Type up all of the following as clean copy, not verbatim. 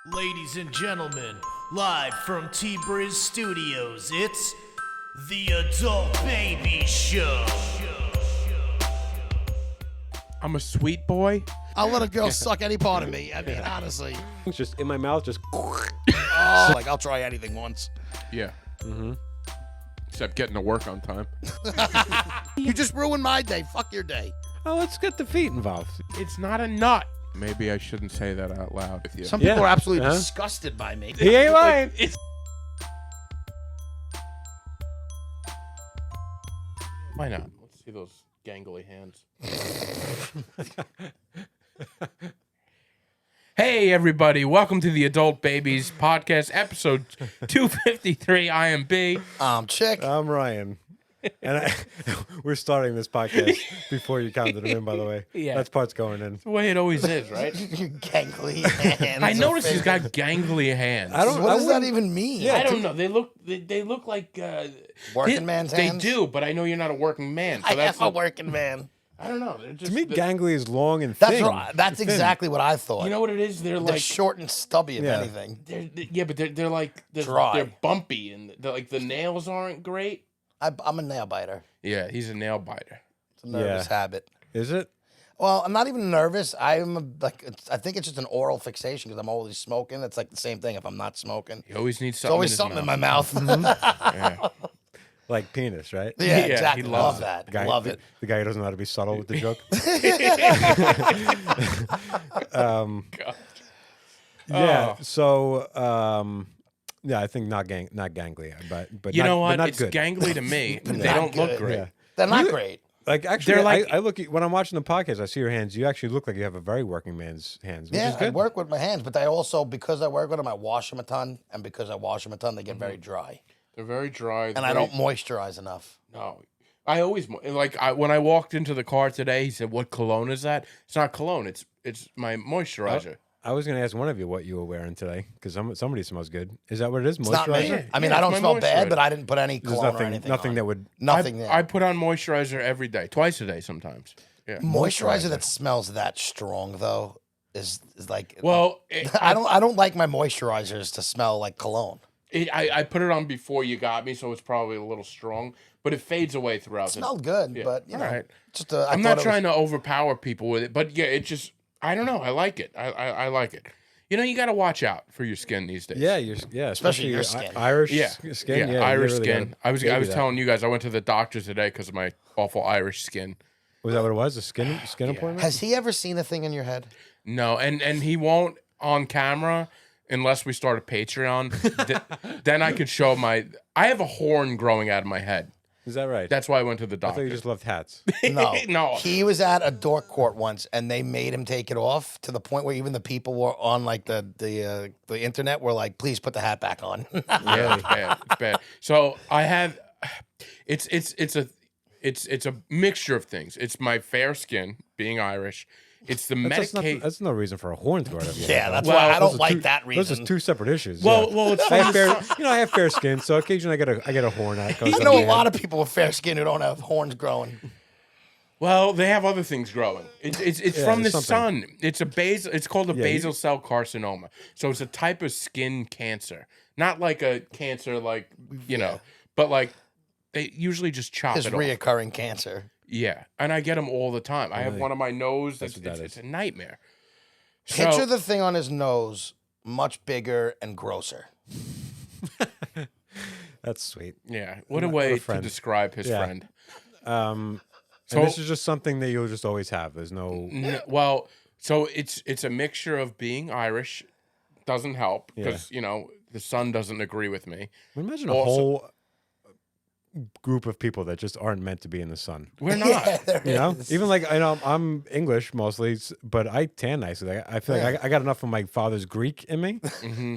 Ladies and gentlemen, live from T-Briz Studios, it's the Adult Baby Show. I'm a sweet boy. I'll let a girl suck any part of me. I mean, honestly. It's just in my mouth, just. Oh, like, I'll try anything once. Yeah. Mm-hmm. Except getting to work on time. You just ruined my day. Fuck your day. Oh, let's get the feet involved. It's not a nut. Maybe I shouldn't say that out loud with you. Some people Yeah. are absolutely Uh-huh. disgusted by me. He ain't lying. Why not? Let's see those gangly hands. Hey, everybody. Welcome to the Adult Babies Podcast, episode 253. I am B. Chick. I'm Ryan. And we're starting this podcast before you counted him in, by the way. Yeah. That part's going in. The way it always is, right? Gangly hands. I noticed are he's got gangly hands. I don't. What I does that wouldn't- even mean? I don't know. They look like Working man's hands? They do, but I know you're not a working man. So I that's am a working man. I don't know. They're just, To me, gangly is long and That's thin. right. That's exactly what I thought. You know what it is? They're They're like short and stubby, if Yeah. anything. they're like Dry. They're bumpy and the nails aren't great. I'm a nail biter. Yeah, he's a nail biter. It's a nervous Yeah. habit. Is it? Well, I'm not even nervous. I think it's just an oral fixation because I'm always smoking. It's like the same thing if I'm not smoking. He always needs There's something. always in his something in mouth. my mouth. Yeah. Like penis, right? Yeah, Yeah, exactly. he loves Love that. The guy, Love the, it. the guy who doesn't know how to be subtle with the joke. God. Yeah. Oh. So, yeah, I think not gangly, but You not, know but what? not It's good. gangly to me. They Not don't look good. great. Yeah. They're not You- great. Like actually, They're like- I look when I'm watching the podcast. I see your hands. You actually look like you have a very working man's hands, which Yeah, is I good. work with my hands, but I also, because I work with them, I wash them a ton. And because I wash them a ton, they get very dry. They're very dry. And I don't moisturize enough. No. I always when I walked into the car today, he said, "What cologne is that?" It's not cologne. It's my moisturizer. I was going to ask one of you what you were wearing today because somebody smells good. Is that what it is? It's not me. Moisturizer? I mean, Yeah, I don't it's my smell bad, moisturizer. but I didn't put any There's cologne or anything nothing on. that would. Nothing there. I put on moisturizer every day, twice a day sometimes. Yeah. Moisturizer that smells that strong, though, is like... Well, I don't like my moisturizers to smell like cologne. I put it on before you got me, so it's probably a little strong, but it fades away throughout. It smelled good, Yeah. but, you know, All right. just I'm not trying to overpower people with it, but yeah, it just, I don't know. I like it. I like it. You know, you got to watch out for your skin these days. Yeah, especially your skin. Irish Yeah. skin. Yeah, you Irish really skin. gotta I was baby that. telling you guys, I went to the doctor today because of my awful Irish skin. Was that what it was? A skin appointment? Has he ever seen a thing in your head? No, and he won't on camera unless we start a Patreon. Then I could show I have a horn growing out of my head. Is that right? That's why I went to the I thought doctor. you just loved hats. No. No. He was at a dork court once, and they made him take it off to the point where even the people were on like the internet were like, "Please put the hat back on." Yeah, it's bad. It's bad. So I have, it's a mixture of things. It's my fair skin, being Irish. It's the medication. That's no reason for a horn to go out of your Yeah, head. that's Well, why I Those don't are like two- that reason. Those are two separate issues. Well, yeah. well, it's I have funny. I have fair skin, so occasionally I get a horn that goes I up know my a head. lot of people with fair skin who don't have horns growing. Well, they have other things growing. It's Yeah, from the there's sun. It's a It's called a Yeah, basal cell carcinoma. So it's a type of skin cancer, not like a cancer, like but like they usually just chop His it off. reoccurring cancer. Yeah, and I get them all the time. I have Really? one on my nose. That's what that It's is. a nightmare. Picture So, the thing on his nose, much bigger and grosser. That's sweet. yeah, what a What way a to friend. describe his Yeah. friend. And So- this is just something that you'll just always have. There's no. Well, so it's a mixture of being Irish doesn't help because the sun doesn't agree with me. Imagine a Also- whole group of people that just aren't meant to be in the sun. We're not. Yeah, there You know, is. even like I know I'm English mostly, but I tan nicely. I feel like I got enough of my father's Greek in me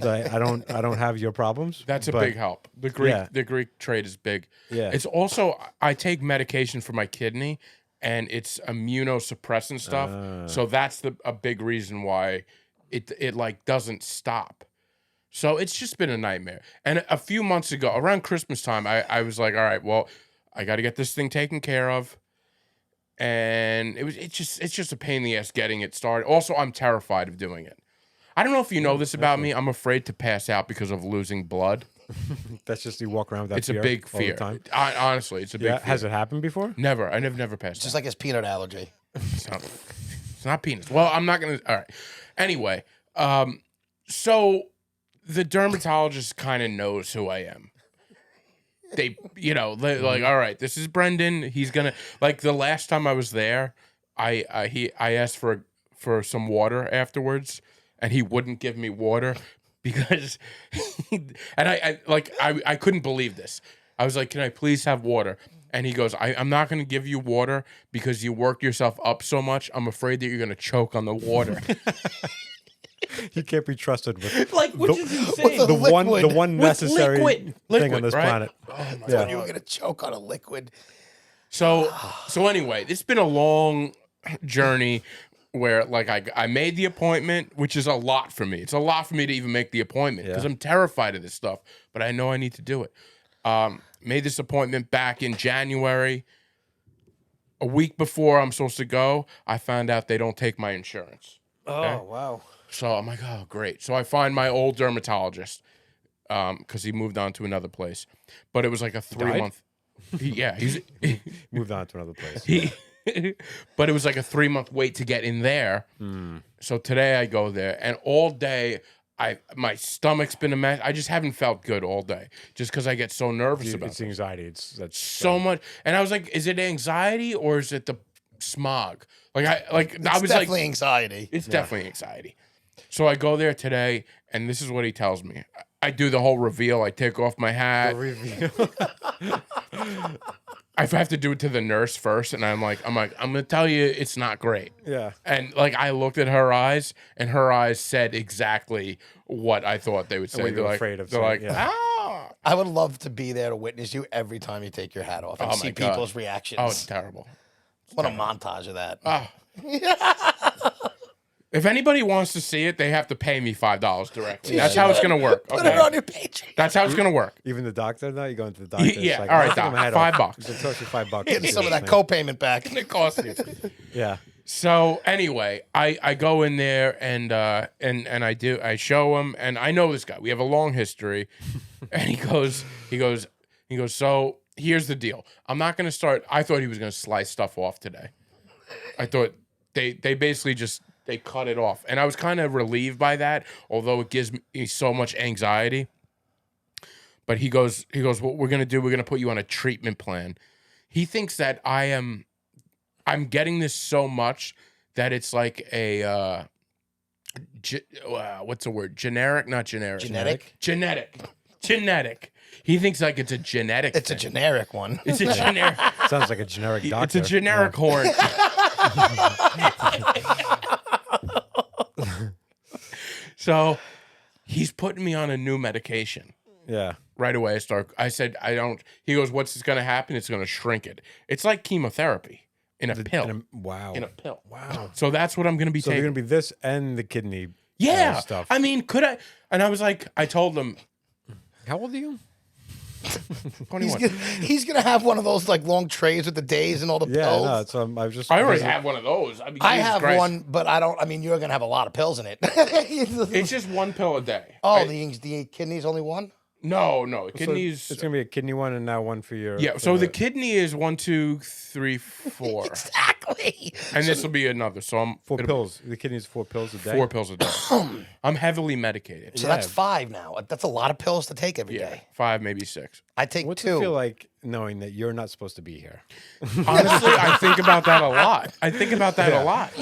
that I don't have your problems. That's a but- big help. The Yeah. Greek trait is big. Yeah. It's also I take medication for my kidney, and it's immunosuppressant stuff. So that's a big reason why it like doesn't stop. So it's just been a nightmare. And a few months ago, around Christmas time, I was like, all right, well, I got to get this thing taken care of. And it's just a pain in the ass getting it started. Also, I'm terrified of doing it. I don't know if you know this about me. I'm afraid to pass out because of losing blood. That's just you walk around with that It's a fear big all the fear. time. Honestly, it's a big Yeah, fear. has it happened before? Never. I never passed Just out. like his peanut allergy. It's not penis. Well, I'm not gonna. All right. Anyway, so the dermatologist kind of knows who I am. They, like, all right, this is Brendan. He's gonna like the last time I was there, I asked for some water afterwards, and he wouldn't give me water because, and I couldn't believe this. I was like, can I please have water? And he goes, I'm not going to give you water because you work yourself up so much. I'm afraid that you're going to choke on the water. You can't be trusted with Like, which is insane. With the liquid. one necessary liquid, thing on this right? planet. Oh my Yeah. You were gonna choke on a liquid. So anyway, it's been a long journey where like I made the appointment, which is a lot for me. It's a lot for me to even make the appointment because Yeah. I'm terrified of this stuff, but I know I need to do it. Made this appointment back in January. A week before I'm supposed to go, I found out they don't take my insurance. Oh, wow. So I'm like, oh, great. So I find my old dermatologist because he moved on to another place. But it was like a 3-month. He's Moved on to another place. but it was like a 3-month wait to get in there. So today I go there, and all day my stomach's been a mess. I just haven't felt good all day, just because I get so nervous about It's it. anxiety. That's So much, and I was like, is it anxiety or is it the smog? I was Definitely like, anxiety. it's definitely anxiety. So I go there today, and this is what he tells me. I do the whole reveal. I take off my hat. I have to do it to the nurse first, and I'm gonna tell you, it's not great. Yeah. And like I looked at her eyes, and her eyes said exactly what I thought they would say. what you They're were like, afraid of they're saying, like, yeah. ah. I would love to be there to witness you every time you take your hat off and Oh see my God. people's reactions. Oh, it's terrible. What a montage of that. If anybody wants to see it, they have to pay me $5 directly. That's how it's gonna work. Put Okay? it on your page. That's how it's gonna work. Even the doctor now? You go into the doctor. it's Yeah, like, all right, "I'll take doc, my hat off." $5. It's gonna cost you $5. Getting to some do of that this co-payment back. It costs you. thing. Yeah. So anyway, I go in there and I show him, and I know this guy. We have a long history, and he goes. So here's the deal. I'm not gonna start. I thought he was gonna slice stuff off today. I thought they basically just they cut it off, and I was kind of relieved by that, although it gives me so much anxiety. But he goes. What we're gonna do? We're gonna put you on a treatment plan. He thinks that I'm getting this so much that it's like a what's the word? Generic, not generic. Genetic. He thinks like it's a genetic. It's a thing. generic one. It's a generic. Sounds like a generic doctor. It's a generic horn. So he's putting me on a new medication. Yeah. Right away, I said, I don't. He goes, what's going to happen? It's going to shrink it. It's like chemotherapy in a pill. Wow. In a pill. Wow. So that's what I'm going to be So taking. they're gonna be this and the kidney. Yeah. Stuff. I mean, could I? And I was like, I told him, How old are you? 21. He's gonna have one of those like long trays with the days and all the Yeah. pills. No. So I was just. I already have one of those. I mean, I Jesus have Christ. one, but I don't. I mean, you're gonna have a lot of pills in it. It's just one pill a day. Oh, the kidney's only one. No, So kidneys. it's gonna be a kidney one and now one for your. Yeah, for so the kidney is 1, 2, 3, 4, Exactly. and this will be another. So I'm 4 it'll- pills. The kidney's 4 pills a day. 4 pills a day. I'm heavily medicated. So that's 5 now. That's a lot of pills to take every Yeah, day. 5, maybe 6. I take What's 2. it feel like knowing that you're not supposed to be here? Honestly, I think about that a lot.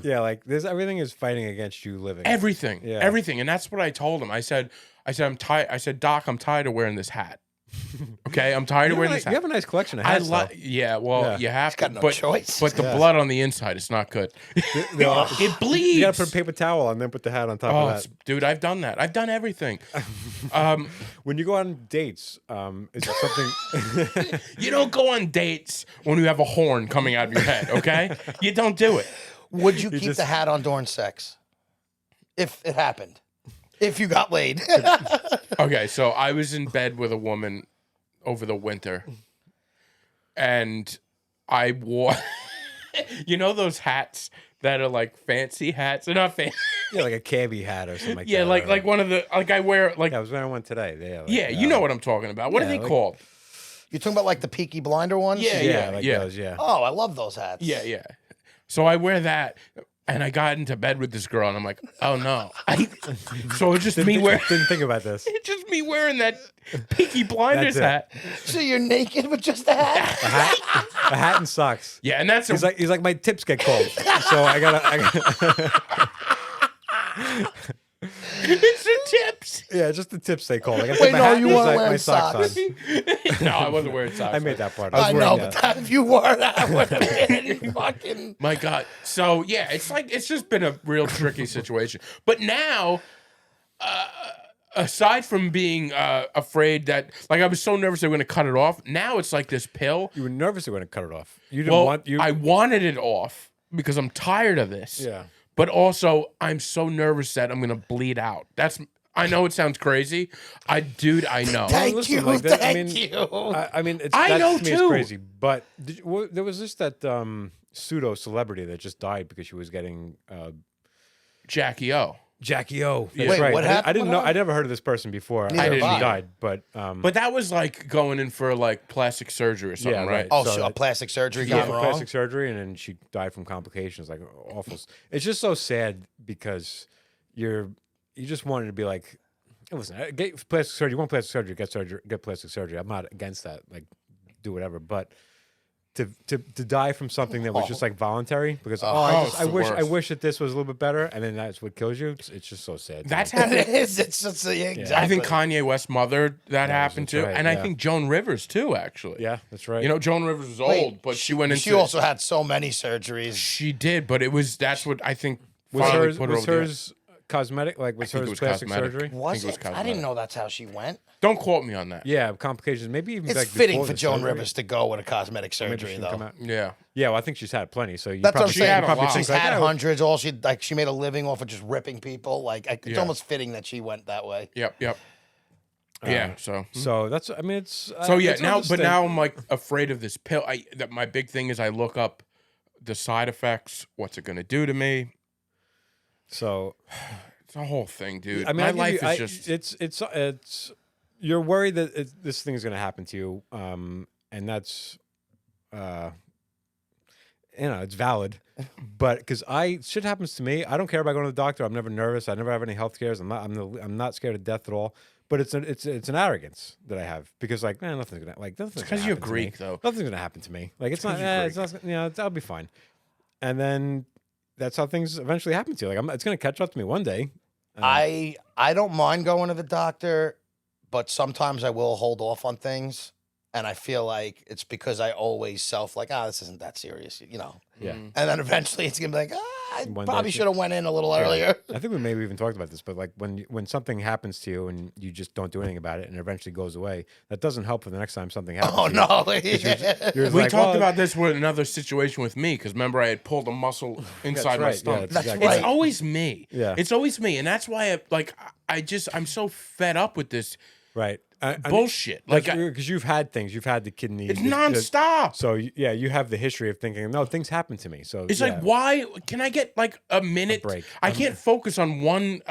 Yeah, like everything is fighting against you living. Everything, Yeah. everything, and that's what I told him. I said, I'm tired. I said, Doc, I'm tired of wearing this hat. Okay, I'm tired of wearing this You hat. have a nice collection of I hats. like, yeah. Well, Yeah. you have got to, no but choice. but the Yeah. blood on the inside is not good. though. It bleeds. You gotta put a paper towel on, then put the hat on top Oh, of that. dude, I've done that. I've done everything. When you go on dates, is it something? You don't go on dates when you have a horn coming out of your head, okay? You don't do it. Would you keep just- the hat on during sex? If it happened. If you got laid. Okay, so I was in bed with a woman over the winter, and I wore, you know those hats that are like fancy hats. They're not fancy. Yeah, like a cabbie hat or something like Yeah, that. like one of the I wear like Yeah, I was wearing one today. yeah, you know what I'm talking about. What are yeah, they like- called? You're talking about like the Peaky Blinder ones? Yeah, Yeah, like yeah. those. Yeah. Oh, I love those hats. Yeah. So I wear that, and I got into bed with this girl, and I'm like, oh no. So it's just me wearing. Didn't think about this. It's just me wearing that Peaky Blinders That's hat. So you're naked with just a hat? A hat and socks. Yeah, and that's He's like my tips get called, so I gotta it's the tips. yeah, just the tips they call. I gotta Wait, take my no, hat you and weren't my wearing socks socks. on. No, I wasn't wearing socks. I made that part. I up. know, Yeah. but that, if you wore that, would have been fucking. My God. So yeah, it's just been a real tricky situation. But now, aside from being afraid that, like, I was so nervous they were going to cut it off. Now it's like this pill. You were nervous they were going to cut it off. You didn't Well, want you. I wanted it off because I'm tired of this. Yeah. But also, I'm so nervous that I'm going to bleed out. I know it sounds crazy. I know. Thank listen, you, like that- I thank mean, you. I mean, it's, I that know to me too. is crazy. But there was just that pseudo celebrity that just died because she was getting Jackie O. Jackie O. That's Wait, right. what I happened didn't with know. her? I never heard of this person before. Neither I have didn't I. died, but But that was like going in for like plastic surgery or something, Yeah, right? right. Oh, so so a that- plastic surgery yeah, gone wrong? plastic surgery, and then she died from complications. Like awful. It's just so sad because you just wanted to be like, hey, listen, get plastic surgery. You want plastic surgery? Get plastic surgery. I'm not against that. Like, do whatever. But to die from something that was just like voluntary because it's I the wish worst. that this was a little bit better, and then that's what kills you. It's just so sad. That's It happened. is. It's just yeah, exactly. I think Kanye West's mother that happened that's to, right, and I yeah. think Joan Rivers too. Actually, Yeah, that's right. You know, Joan Rivers was Wait, old, but she went into. She also had so many surgeries. She did, but that's what I think was finally hers put her over the edge. cosmetic? Like was think it hers was plastic cosmetic. surgery? Was it was it? I cosmetic. didn't know that's how she went. Don't quote me on that. Yeah, complications. Maybe even It's like fitting before for the Joan surgery. Rivers to go with a cosmetic Maybe surgery, she didn't come though. out. Yeah. Yeah, well, I think she's had plenty. So you That's what I'm probably, saying. had a probably lot. think She's like, had "Oh, hundreds. All she made a living off of just ripping people. Like it's Yeah. almost fitting that she went that way. Yep. Yeah. So. So that's. I mean, it's. So yeah. it's Now, but understand- now I'm like afraid of this pill. That my big thing is I look up the side effects. What's it gonna do to me? So It's a whole thing, dude. I mean, my I give life you- is just. It's. You're worried that this thing is going to happen to you, and that's. It's valid, but because shit happens to me, I don't care about going to the doctor. I'm never nervous. I never have any health cares. I'm not scared of death at all. But it's an arrogance that I have because like nothing's gonna nothing's It's 'cause gonna you're happen to me. Greek, though. Nothing's gonna happen to me. Like it's not. 'cause you're It's not. I'll be fine. And then that's how things eventually happen to you. Like it's gonna catch up to me one day. I don't mind going to the doctor, but sometimes I will hold off on things, and I feel like it's because I always this isn't that serious, you know. Yeah. Mm. And then eventually it's gonna be like, I One probably day- should have went in a little earlier. I think we maybe even talked about this, but like when something happens to you and you just don't do anything about it and it eventually goes away, that doesn't help for the next time something happens. Oh to you. no! You're We like, talked well, about this with another situation with me because remember I had pulled a muscle inside my right, yeah, stomach. that's exactly It's right. always me. Yeah. It's always me, and that's why I'm so fed up with this right. I mean, bullshit. like Like because you've had things, you've had the kidney. it's the- nonstop. So yeah, you have the history of thinking, no, things happen to me. So It's yeah. like, why can I get like a minute? break. I can't focus on one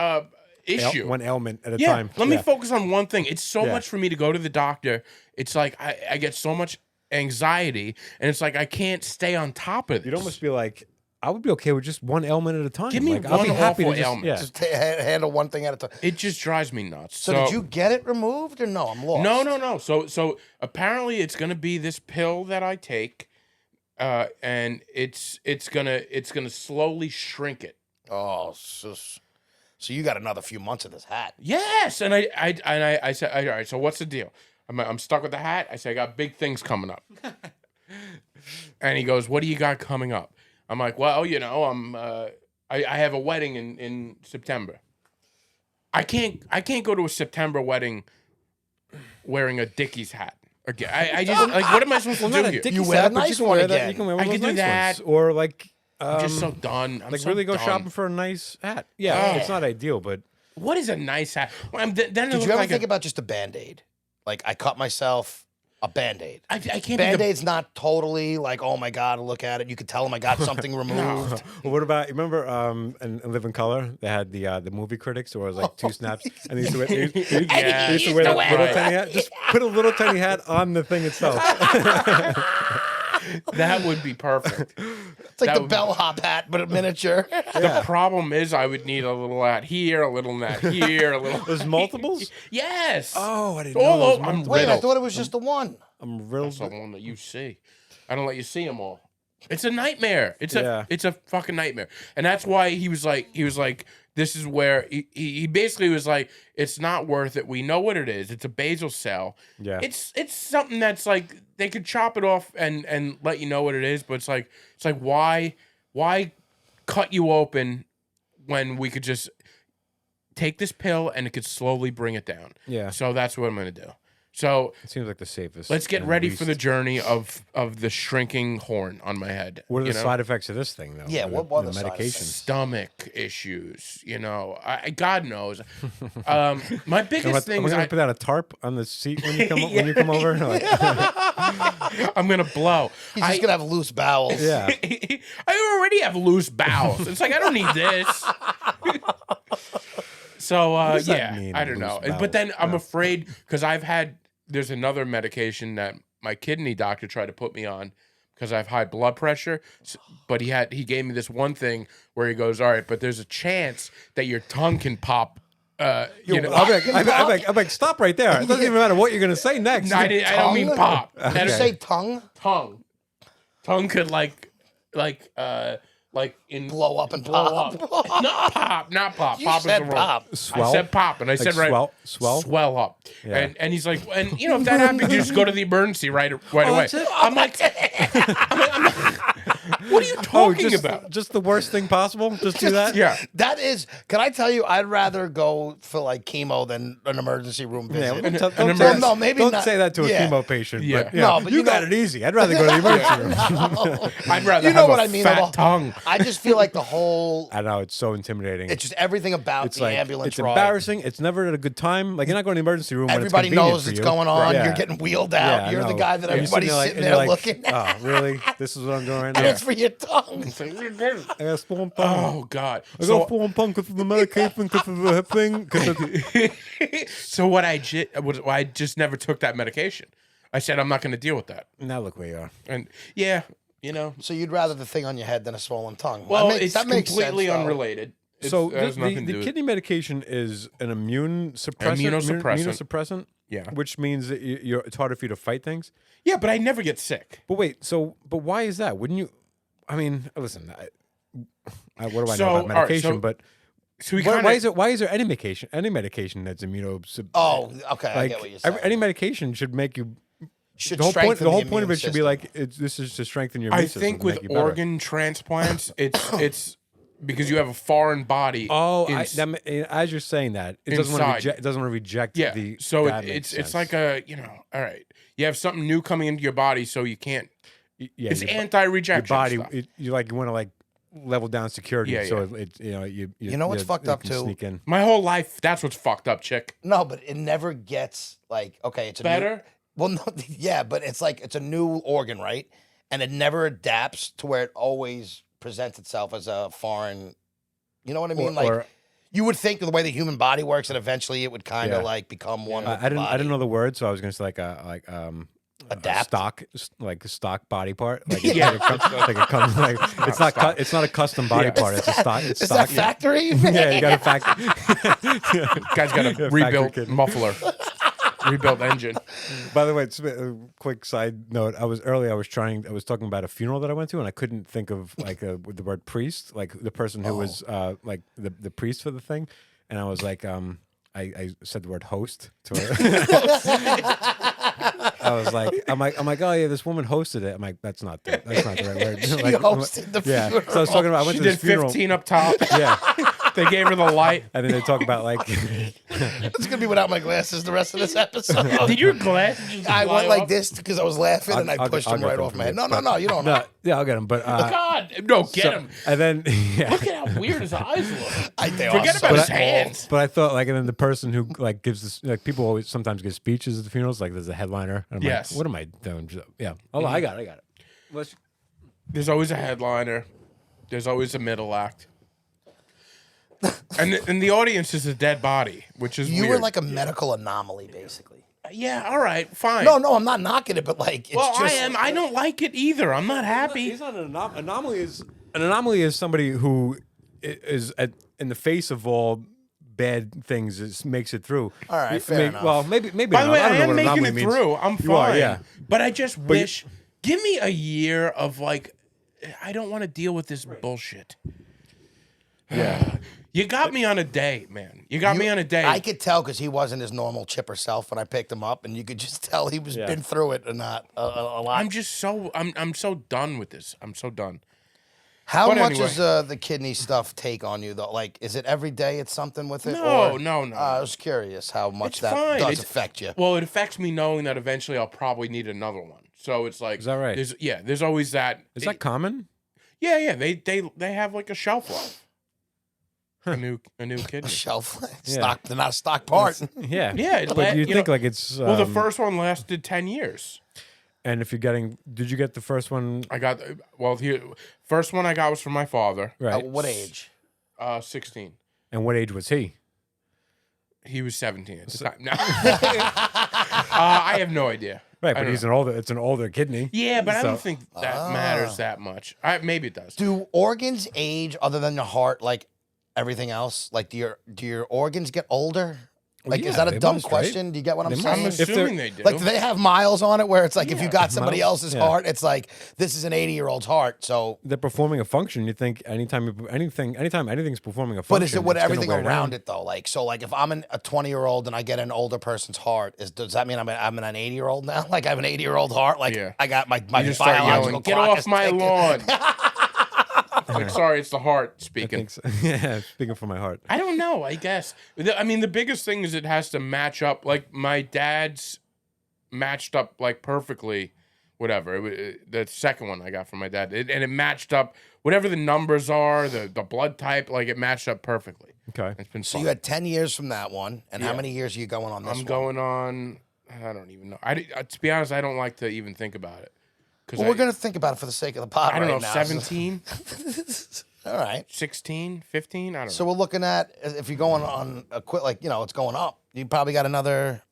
issue. One ailment at a Yeah, time. let me Yeah. focus on one thing. It's so Yeah. much for me to go to the doctor. It's like I get so much anxiety, and it's like I can't stay on top of it. You'd almost be like, I would be okay with just one ailment at a time. Give me like, I'll be one happy to awful just, ailment. Yeah. Just handle one thing at a time. It just drives me nuts. So did you get it removed or no? I'm lost. No. So apparently it's gonna be this pill that I take, and it's gonna slowly shrink it. Oh, so you got another few months of this hat. Yes, and I said, all right. So what's the deal? I'm stuck with the hat. I said I got big things coming up. And he goes, "What do you got coming up?" I'm like, "Well, you know, I have a wedding in September. I can't go to a September wedding wearing a Dickies hat. Again, I just like what am I supposed to do Not a here? Dickies You wear hat, a but nice can one wear that- again. You can wear I one of can those do nice that. ones. Or like, I'm just so done. I'm like so really go done. shopping for a nice hat. Yeah, it's not ideal, but What is a nice hat? Well, then it Did looks you ever like think about just a Band-Aid? Like I cut myself A Band-Aid. I can't think of Band-Aid's not totally like, oh my God, look at it. You could tell them I got something removed. Well, what about you remember in Live in Color? They had the movie critics, where it was like 2 snaps, and they used to wear, they used to wear that little tiny hat. Just put a little tiny hat on the thing itself. that would be perfect. It's like That the would- bellhop hat, but a miniature. The problem is I would need a little hat here, a little hat here, a little. There's multiples. Yes. Oh, I didn't All know. over. I'm Wait, I riddled. thought it was just the one. I'm real. That's the one that you see. I don't let you see them all. It's a nightmare. It's Yeah. a fucking nightmare. And that's why he was like, this is where he basically was like, it's not worth it. We know what it is. It's a basal cell. Yeah. It's something that's like they could chop it off and let you know what it is, but it's like why cut you open when we could just take this pill and it could slowly bring it down. Yeah. So that's what I'm gonna do. So It seems like the safest. let's get and ready least- for the journey of the shrinking horn on my head. What are you the know? side effects of this thing, though? Yeah, what are the side medications? effects? Stomach issues, God knows. My biggest thing I'm is gonna put out a tarp on the seat when you come when you come over. Like, I'm gonna blow. He's just going to have loose bowels. yeah. I already have loose bowels. It's like I don't need this. So does that yeah, mean, I don't know. loose But then bowels? I'm afraid because there's another medication that my kidney doctor tried to put me on because I have high blood pressure. But he gave me this one thing where he goes, all right, but there's a chance that your tongue can pop. I'm like, stop right there. It doesn't even matter what you're gonna say next. No, I don't mean Tongue? pop. Did you That- say tongue? tongue could like in Blow up and blow pop. up. Not pop. You Pop said is the wrong. pop. Swell? I said pop, and I said right. swell up. Yeah. And he's like, and if that happens, you just go to the emergency right away. that's it? I'm like, what are you talking about? Just the worst thing possible. Just do that. Yeah. That is, can I tell you, I'd rather go for like chemo than an emergency room Yeah, visit. well, don't, an don't, emergency- no, maybe don't not. say that to a Yeah. chemo patient. Yeah. But, No, but you you got know- it easy. I'd rather go to the emergency room. I'd rather You know have what a I mean? fat though? tongue. I just feel like the whole, I know it's so intimidating. it's just everything about It's the like ambulance it's ride. embarrassing. It's never at a good time. Like you're not going to the emergency room. Everybody when it's knows for it's you. going on. Yeah. You're getting wheeled out. Yeah, I you're the know. guy that And you're everybody's sitting sitting there looking at. Oh, really? This is what I'm doing right And now. it's for your tongue. I got swollen tongue. Oh God. I got swollen tongue because of the medication, because of the hip thing. 'Cause of- So what I just never took that medication. I said I'm not going to deal with that. Now look where you are. And yeah, So you'd rather the thing on your head than a swollen tongue. well, that it's that makes completely sense, though. unrelated. So It has nothing to do the with- kidney medication is an immune suppressant. Immunosuppressant. Immunosuppressant. Yeah. Which means that it's harder for you to fight things. Yeah, but I never get sick. But wait, but why is that? Wouldn't you? I mean, listen. What do I So, know all about right, medication? so- but So we why kinda, is it? Why is there any medication that's immunosuppressant? Oh, okay. I get what you're saying. Any medication should make you. Should The whole point. strengthen The whole immune point of it should be system. like this is to strengthen your. I immune system think to with make you better. organ transplants, it's because you have a foreign body. Oh, in- as you're saying that, it doesn't want to Inside. reject. It doesn't want to reject yeah. the. So that makes it's sense. like a all right. You have something new coming into your body, so you can't. Yeah, It's your anti-rejection. body. stuff. You want to like level down security. Yeah, so yeah. it You know what's fucked you up, can too? Sneak in. My whole life, that's what's fucked up, chick. No, but it never gets like, okay, it's a Better? Well, no, yeah, but it's like it's a new organ, right? And it never adapts to where it always presents itself as a foreign. You know what I mean? Or- you would think the way the human body works, that eventually it would kind of Yeah. like become one. with I didn't. the I didn't body. know the word, so I was gonna say like a Adapt? a stock body part. Like Yeah. it's not it's not a custom body Yeah. part. It's a stock. It's Is stock. that factory? Yeah, you got a fact. Guy's got a Factory rebuilt kid. muffler, rebuilt engine. By the way, it's a quick side note. I was talking about a funeral that I went to, and I couldn't think of like with the word priest, like the person who was like the priest for the thing, and I was like, I said the word host to her. I was like, I'm like, oh yeah, this woman hosted it. I'm like, that's not the right word. She Like, hosted the yeah. funeral. So I was talking about. I went She to this did funeral. 15 up top. Yeah. They gave her the light. And then they talk about like, It's gonna be without my glasses the rest of this episode. Did your glasses just I fly went like off? this because I was laughing and I pushed I'll them get right them off for my you, head. No, but- you don't know. no, yeah, I'll get them. But God, no, get so- him. And then yeah. Look at how weird his eyes look. They Forget are about so his small. hands. But I thought like, and then the person who like gives this, like people always sometimes give speeches at the funerals. Like there's a headliner. And I'm Yes. Like, what am I doing? Yeah. Oh, I got it. Let's, There's always a headliner. There's always a middle act. And the audience is a dead body, which is You weird. were like a medical anomaly, basically. Yeah, all right, fine. No, I'm not knocking it, but like, it's Well, just. I am. I don't like it either. I'm not happy. He's not an anomaly. An anomaly is somebody who is in the face of all bad things makes it through. All right, fair enough. Well, maybe. By the way, I don't know I am what making anomaly it means. through. I'm fine. You are, yeah. But I just wish. Give me a year of like. I don't want to deal with this bullshit. Yeah. You got me on a day, man. You got me on a day. I could tell because he wasn't his normal chipper self when I picked him up, and you could just tell he was been through it and not a lot. I'm just so. I'm so done with this. I'm so done. How But much anyway. does the kidney stuff take on you though? Like, is it every day? It's something with it? No, or, no. I was curious how much It's that fine. does It's- affect you. Well, it affects me knowing that eventually I'll probably need another one. So it's like, Is that right? There's always that. Is that common? Yeah. They have like a shelf life. A new kidney. Shelf Yeah. stock, they're not a stock part. Yeah. Yeah, it But you think know, like it's well, the first one lasted 10 years. and if you're getting, did you get the first one I got first one I got was from my father. right? At what age? 16. And what age was he? He was 17 at the time. No. I have no idea. Right, I but don't he's know. an older. It's an older kidney. Yeah, but I So- don't think that matters that much. Maybe it does. Do organs age other than the heart, like everything else? Like, do your organs get older? Like, is yeah, that a they dumb must, right? question? Do you get what I'm They saying? I'm must. If assuming they're- they do. Like, do they have miles on it where it's like if you got somebody Miles? else's Yeah. heart, it's like this is an 80-year-old's heart. So, They're performing a function. You think anytime anything's performing a function. but is it with it's gonna everything wear down. around it though? Like, so like if I'm a 20-year-old and I get an older person's heart, does that mean I'm an 80-year-old now? Like I have an 80-year-old heart? Like Yeah. I got my You just start biological yelling, "Get clock off is my ticking." lawn!" Like, sorry, it's the heart I speaking. think so. Yeah, speaking from my heart. I don't know. I guess. I mean, the biggest thing is it has to match up. Like my dad's matched up like perfectly. Whatever. The second one I got from my dad, and it matched up. Whatever the numbers are, the blood type, like it matched up perfectly. Okay. It's been So fun. you had 10 years from that one, and how Yeah. many years are you going on this I'm one? going on. I don't even know. To be honest, I don't like to even think about it. Because Well, we're gonna think about it for the sake of the pod I don't right know, now. 17, All right. 16, 15. I don't So know. we're looking at if you're going on a quit, like it's going up. You probably got another.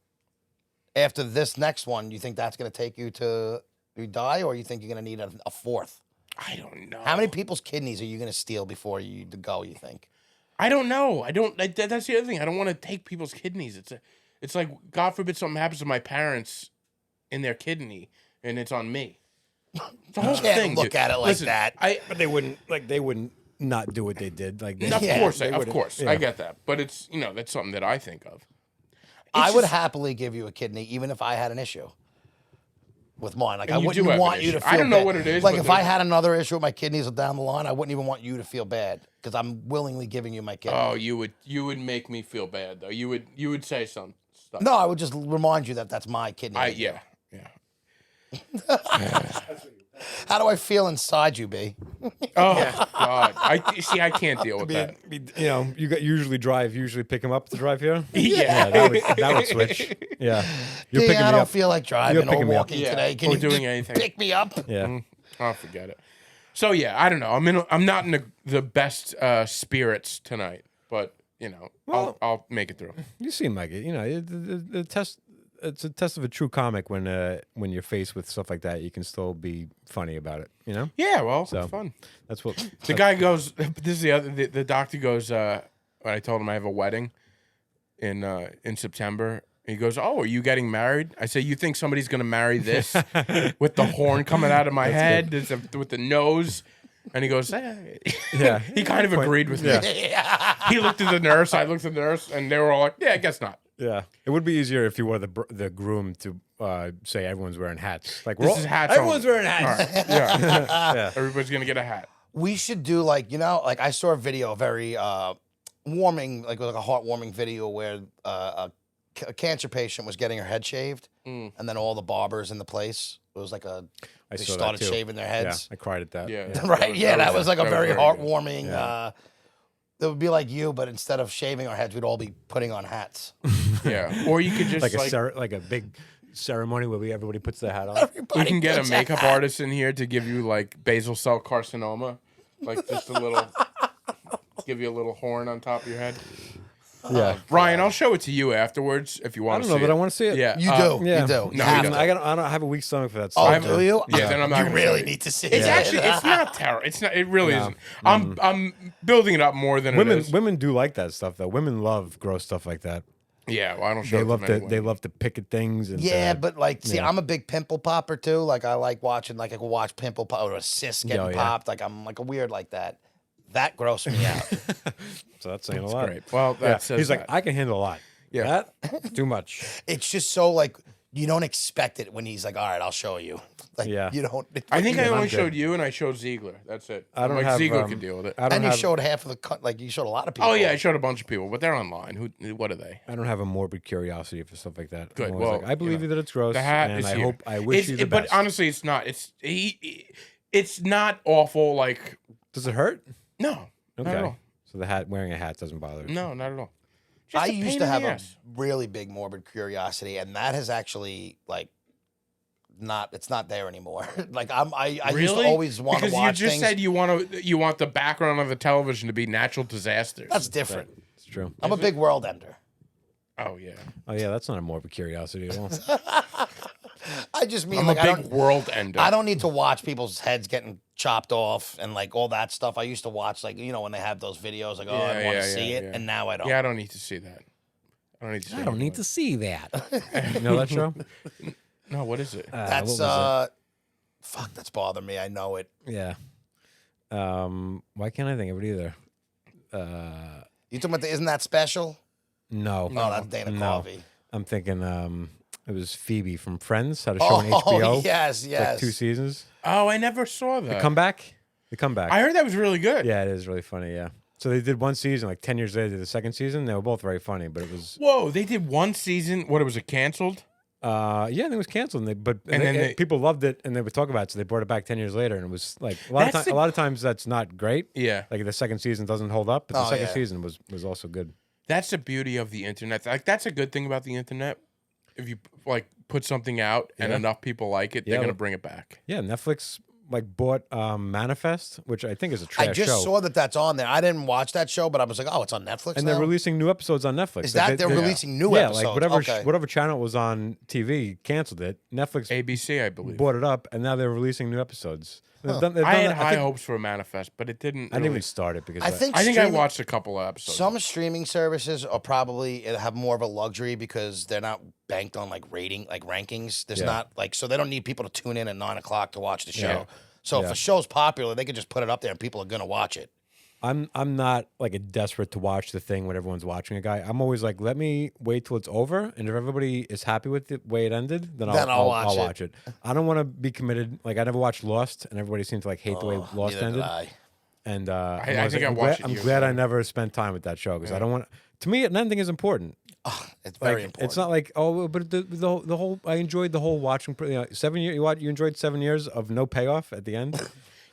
After this next one, you think that's going to take you to you die, or you think you're going to need a fourth? I don't know. How many people's kidneys are you going to steal before you go? You think? I don't know. That's the other thing. I don't want to take people's kidneys. It's like God forbid something happens to my parents in their kidney, and it's on me. It's the whole can't thing. look dude. at it like Listen, that. But they wouldn't not do what they did. Like they, Of Yeah, course, they of would've- course, yeah. I get that. But it's that's something that I think of. I It's would just- happily give you a kidney, even if I had an issue with mine. Like I And you wouldn't do have want an you to issue. feel. I don't know bad. what it is, Like but if I there's- had another issue with my kidneys down the line, I wouldn't even want you to feel bad because I'm willingly giving you my kidney. Oh, you would make me feel bad though. You would say some stuff. No, I would just remind you that that's my kidney. Yeah. How do I feel inside you, B? Oh God, I can't deal with that. You usually pick him up to drive here. Yeah. that would switch. Yeah, you're Yeah, picking I me don't up. feel like driving or picking me up. walking Yeah, today. Can or you doing just anything. pick me up? Yeah, I'll forget it. So yeah, I don't know. I'm not in the best spirits tonight, but I'll make it through. you seem like it. The test. It's a test of a true comic when you're faced with stuff like that, you can still be funny about it. Yeah, well, So- it's fun. That's what The guy goes. This is the doctor goes. When I told him I have a wedding in September, he goes, "Oh, are you getting married?" I say, "You think somebody's gonna marry this with the horn coming out of my head, with the nose?" And he goes, Yeah. He kind of agreed with me. He looked at the nurse. I looked at the nurse, and they were all like, "Yeah, I guess not." Yeah, it would be easier if you were the groom to say everyone's wearing hats. Like This is hats. everyone's only. wearing hats. All right. Yeah, Yeah. everybody's gonna get a hat. We should do like I saw a video very warming, like a heartwarming video where a cancer patient was getting her head shaved, and then all the barbers in the place. It was like I they saw that started too. shaving their heads. Yeah, I cried at that. Yeah. Right? That was like a very good. heartwarming. Yeah. It would be like you, but instead of shaving our heads, we'd all be putting on hats. Yeah. Or you could just like a big ceremony where everybody puts their hat on. we can get a makeup artist in here to give you like basal cell carcinoma, like just a little, give you a little horn on top of your head. Yeah, Ryan, I'll show it to you afterwards if you I want don't to know, see but it. I want to see it. Yeah, You do. Yeah. You do. No, have he to. doesn't. I don't have a weak stomach for that Oh, stuff. do you? Yeah, then I'm not You gonna really show need to see It's it. actually, it's not terrible. It's not. It really isn't. I'm building it up more than it is. Women do like that stuff though. Women love gross stuff like that. Yeah, well, I don't show They it love to to many they women. love to pick at things. And Yeah, but like, see, yeah. I'm a big pimple popper too. Like, I like watching, like, I can watch pimple pop or a cyst getting Oh, yeah. popped. Like, I'm like a weird like that. That grossed me out. so that's saying a lot. Great. Well, Yeah. that says He's like, that. I can handle a lot. Yeah. That's too much. It's just so like you don't expect it when he's like, all right, I'll show you. Like, Yeah. you don't. I think I I'm only good. showed you and I showed Ziegler. That's it. I don't like have, Ziegler could deal with it. I don't And you have. showed half of the like you showed a lot of people. Oh yeah, I showed a bunch of people, but they're online. Who? What are they? I don't have a morbid curiosity for stuff like that. I'm Good. always Well, like, I believe you that it's gross, The hat and is I here. hope I wish you the But best. honestly, it's not. It's not awful. Like Does it hurt? no, not at Okay. all. So the hat, wearing a hat, doesn't bother. you. No, not at all. Just I a pain used in to the have a ass. really big morbid curiosity, and that has actually like not. It's not there anymore. Like I used to Really? always want to because watch you just things. said you want the background of the television to be natural disasters. That's different. It's true. I'm a big world ender. oh yeah. Oh yeah, that's not a morbid curiosity at all. I just mean I'm like a I big don't. world ender. I don't need to watch people's heads getting chopped off and like all that stuff. I used to watch like when they have those videos like I want Yeah, to see it, yeah. and now I don't. Yeah, I don't need to see that. I don't need to see. I don't any need of to see that. You know that show? it. No, what is it? That's what was fuck. That's bothering me. I know it. it? Yeah. Why can't I think of it either? You talking about the Isn't That Special? No. Oh, that's Dana No. Carvey. I'm thinking it was Phoebe from Friends had a show on HBO. Oh yes, It's yes. like 2 seasons. Oh, I never saw that. The comeback. The comeback. I heard that was really good. Yeah, it is really funny. Yeah. So they did one season, like 10 years later, they did the second season. They were both very funny, but it was Whoa, they did one season. What was it canceled? yeah, and it was canceled. And And then they- people loved it, and they would talk about it. So they brought it back 10 years later, and it was like That's a lot of times that's not great. Yeah. Like the second season doesn't hold up, but the Oh, second yeah. season was also good. That's the beauty of the internet. Like that's a good thing about the internet. If you like put something out and Yeah. enough people like it, they're Yeah, gonna but- bring it back. Yeah, Netflix like bought Manifest, which I think is a trash I just show. saw that that's on there. I didn't watch that show, but I was like, oh, it's on Netflix and now? they're releasing new episodes on Netflix. Is that Like, they're releasing new yeah, episodes? like whatever Okay. whatever channel was on TV canceled it. Netflix ABC, I believe. bought it up, and now they're releasing new episodes. They've done I had that- high think- hopes for Manifest, but it didn't. I didn't really- even start it because I think I streaming- watched a couple of episodes. some streaming services are probably have more of a luxury because they're not banked on like rankings. There's Yeah. not like so they don't need people to tune in at 9:00 to watch the show. Yeah. So if Yeah. a show's popular, they can just put it up there and people are gonna watch it. I'm not like a desperate to watch the thing when everyone's watching a guy. I'm always like, let me wait till it's over, and if everybody is happy with the way it ended, then I'll watch it. I don't want to be committed. Like I never watched Lost, and everybody seemed to like hate the way Lost Neither did ended. I. And I think I I'm watched glad, it I'm years glad I later. never spent time with that show because I don't want. To me, an ending is important. It's Like, very important. It's not like but the whole. I enjoyed the whole watching. 7 years. You enjoyed 7 years of no payoff at the end.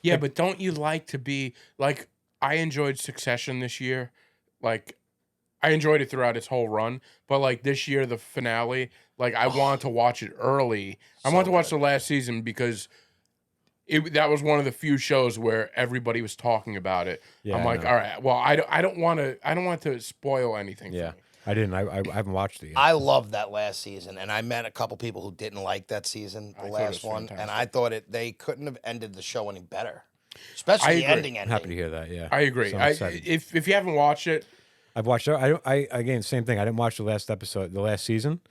Yeah, but don't you like to be like? I enjoyed Succession this year. Like, I enjoyed it throughout its whole run. But like this year, the finale, like I wanted to watch it early. I wanted to watch the last season because that was one of the few shows where everybody was talking about it. Yeah, I'm I like, know. all right, well, I don't want to spoil anything. Yeah, For me. I didn't. I haven't watched it yet. I loved that last season, and I met a couple people who didn't like that season, the thought it last was one, and fantastic. I thought they couldn't have ended the show any better, especially the agree. ending. I'm happy to hear that. Yeah, I agree. So I'm excited. If you haven't watched it, I've watched it. I again, same thing. I didn't watch the last episode, the last season.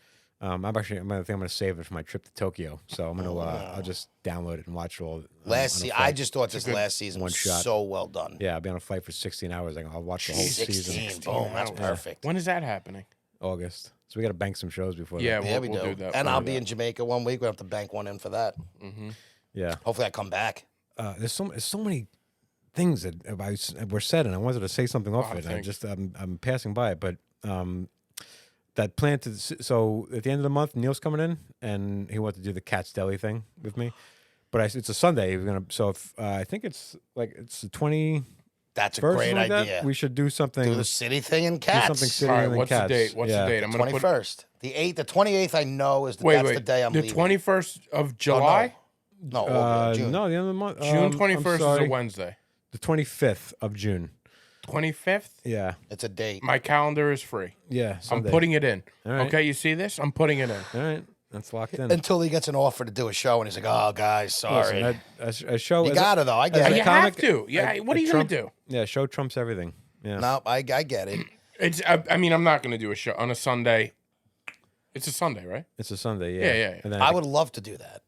I'm gonna save it for my trip to Tokyo. So I'm gonna I'll just download it and watch it all. I just thought this last season one was shot. so well done. Yeah, I'll be on a flight for 16 hours. I'll watch the whole 16, season. boom, that's hours. perfect. when is that happening? August. So we got to bank some shows before. Yeah, that. Yeah, we'll we do do. that. And We'll I'll do be that. in Jamaica 1 week. We have to bank one in for that. Yeah. Hopefully, I come back. There's so many things that were said, and I wanted to say something off lot it. of And things. I'm passing by it, but that plan to so at the end of the month, Neil's coming in, and he wanted to do the Cat's Deli thing with me. But it's a Sunday. We're gonna so if I think it's the 21st. That's a or great something like idea. that. We should do something. Do the city thing in do Cats. something city All right, and then what's the Cats. date? What's the date? I'm gonna put 21st. The 8th, the 28th. I know is wait. that's the day I'm the leaving. 21st of Oh, July. no, June. No, the end of the month. June I'm 21st is a sorry. Wednesday. The 25th of June. 25th. Yeah, It's a date. My calendar is free. yeah. I'm Sunday. putting it in. All right. Okay, you see this? I'm putting it in. All right, that's locked in. Until he gets an offer to do a show, and he's like, "Oh, guys, sorry." Listen, a show. You as a- got it though. I as get a it. You comic, have to. Yeah. What are you Trump- gonna do? Yeah, show trumps everything. Yeah. No, I get it. It's. I mean, I'm not gonna do a show on a Sunday. It's a Sunday, right? It's a Sunday. Yeah, Yeah, yeah. And then I would love to do that.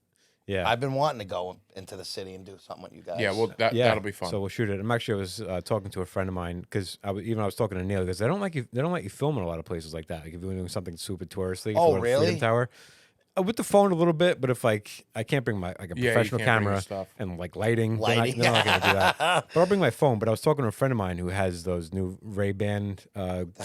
Yeah. I've been wanting to go into the city and do something with you guys. Yeah. Well, yeah, that'll be fun. So we'll shoot it. I'm actually I was talking to a friend of mine because I was talking to Neil because they don't like you. They don't let you film in a lot of places like that. Like if you're doing something super touristy. Oh, for really? Freedom Tower. With the phone a little bit, but if like I can't bring my a Yeah, you professional can't bring your camera stuff. and like lighting, Lighting. they're not gonna do that. But I'll bring my phone. But I was talking to a friend of mine who has those new Ray-Ban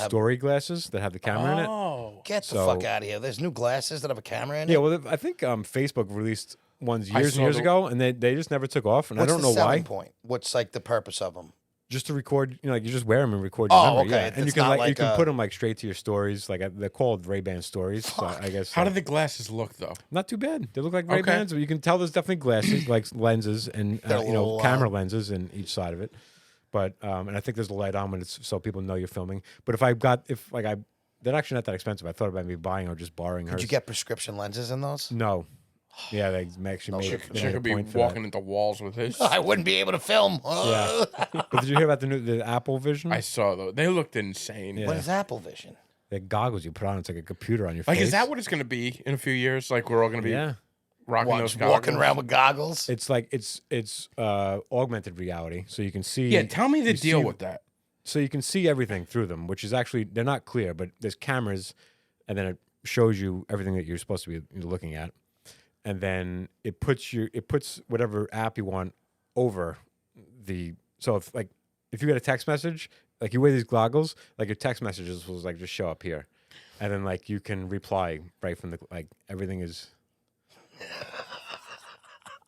story glasses that have the camera in it. Oh. Get the So- fuck out of here. There's new glasses that have a camera in it. Yeah, well, I think Facebook released ones years and saw years the- ago, and they just never took off, and What's I don't the know selling why. point? What's like the purpose of them? Just to record, like you just wear them and record your Oh, memory. okay. Yeah. And you It's can not like you like can a- put them like straight to your stories. Like they're called Ray-Ban stories. So I guess How do the glasses look though? not too bad. They look like Okay. Ray-Bans, but you can tell there's definitely glasses, like lenses, and They're a little, camera lenses in each side of it. But and I think there's a light on when it's so people know you're filming. But they're actually not that expensive. I thought about maybe buying or just borrowing hers. Did you get prescription lenses in those? No. Yeah, they actually made, shit. they Chick made a could be point for that. walking into walls with his. I wouldn't be able to film. Yeah. But did you hear about the Apple Vision? I saw those. They looked insane. Yeah. What is Apple Vision? The goggles you put on, it's like a computer on your Like, face. is that what it's gonna be in a few years? Like, we're all gonna be Yeah. rocking What, those just goggles. walking around with goggles? It's like it's augmented reality, so you can see. Yeah, tell me the you deal see- with that. So you can see everything through them, which is actually they're not clear, but there's cameras, and then it shows you everything that you're supposed to be looking at, and then it puts whatever app you want over the. So if you get a text message, like you wear these goggles, like your text messages will like just show up here, and then like you can reply right from the like everything is.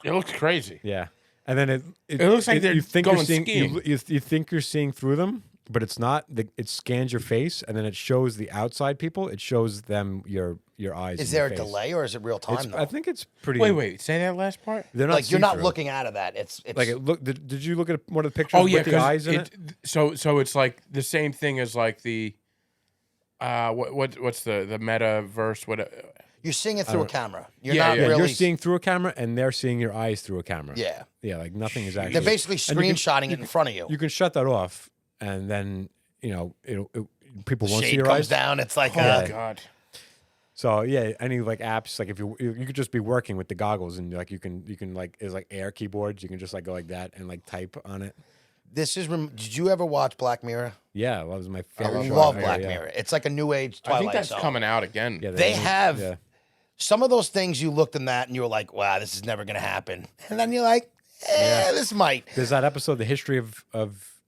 It looks crazy. Yeah, and then it looks like they're you think going you're seeing, skiing. You think you're seeing through them, but it's not. It scans your face, and then it shows the outside people. It shows them your eyes. Is and your there a face. delay or is it real time? It's, though? I think it's pretty. Wait. Say that last part. They're not like you're not see-through. looking out of that. It's Like it look. Did you look at one of the pictures Oh yeah, with the eyes in it? So it's like the same thing as like the what's the metaverse? you're seeing it through a camera. You're Yeah, not yeah. really. You're seeing through a camera, and they're seeing your eyes through a camera. Yeah, Yeah, like nothing is actually. they're basically and you can- screenshotting it in front of you. You can shut that off, and then people won't see Shade your comes eyes. down. It's like Oh God. So yeah, any like apps, like if you could just be working with the goggles, and like you can like it's like air keyboards. You can just like go like that and like type on it. this is. Did you ever watch Black Mirror? Yeah, that was my I favorite. show love ever, Black yeah. Mirror. It's like a new age Twilight I think that's Zone. coming out again. Yeah, They have Yeah. some of those things you looked in that and you were like, wow, this is never going to happen. And then you're like, this might. There's that episode, the history of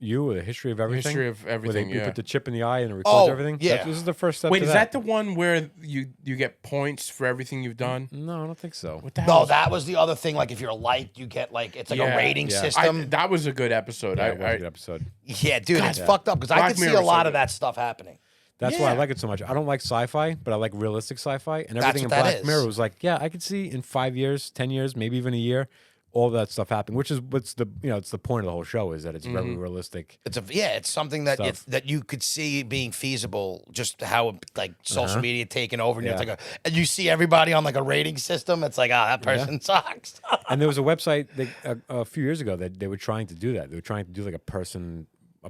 you, or the history of everything. History of Where everything. you Yeah. put the chip in the eye and it records Oh, everything. yeah. This is the first step. Wait, to is that the one where you get points for everything you've done? No, I don't think so. What the hell? No, is- that was the other thing. Like if you're liked, you get like, it's like Yeah, a rating yeah. system. that was a good episode. Yeah, it was a I good episode. Yeah, dude, it's God, fucked up because I Black could see Mirror a was so lot of good. that stuff happening. That's why I Yeah. like it so much. I don't like sci-fi, but I like realistic sci-fi. And everything in what that Black is. Mirror was like, yeah, I could see in 5 years, 10 years, maybe even a year, all that stuff happening. Which is what's the it's the point of the whole show is that it's very realistic. It's something that Stuff. that you could see being feasible. Just how like social media taking over, and Yeah. you're like, and you see everybody on like a rating system. It's like, that person sucks. And there was a website a few years ago that they were trying to do that. They were trying to do like a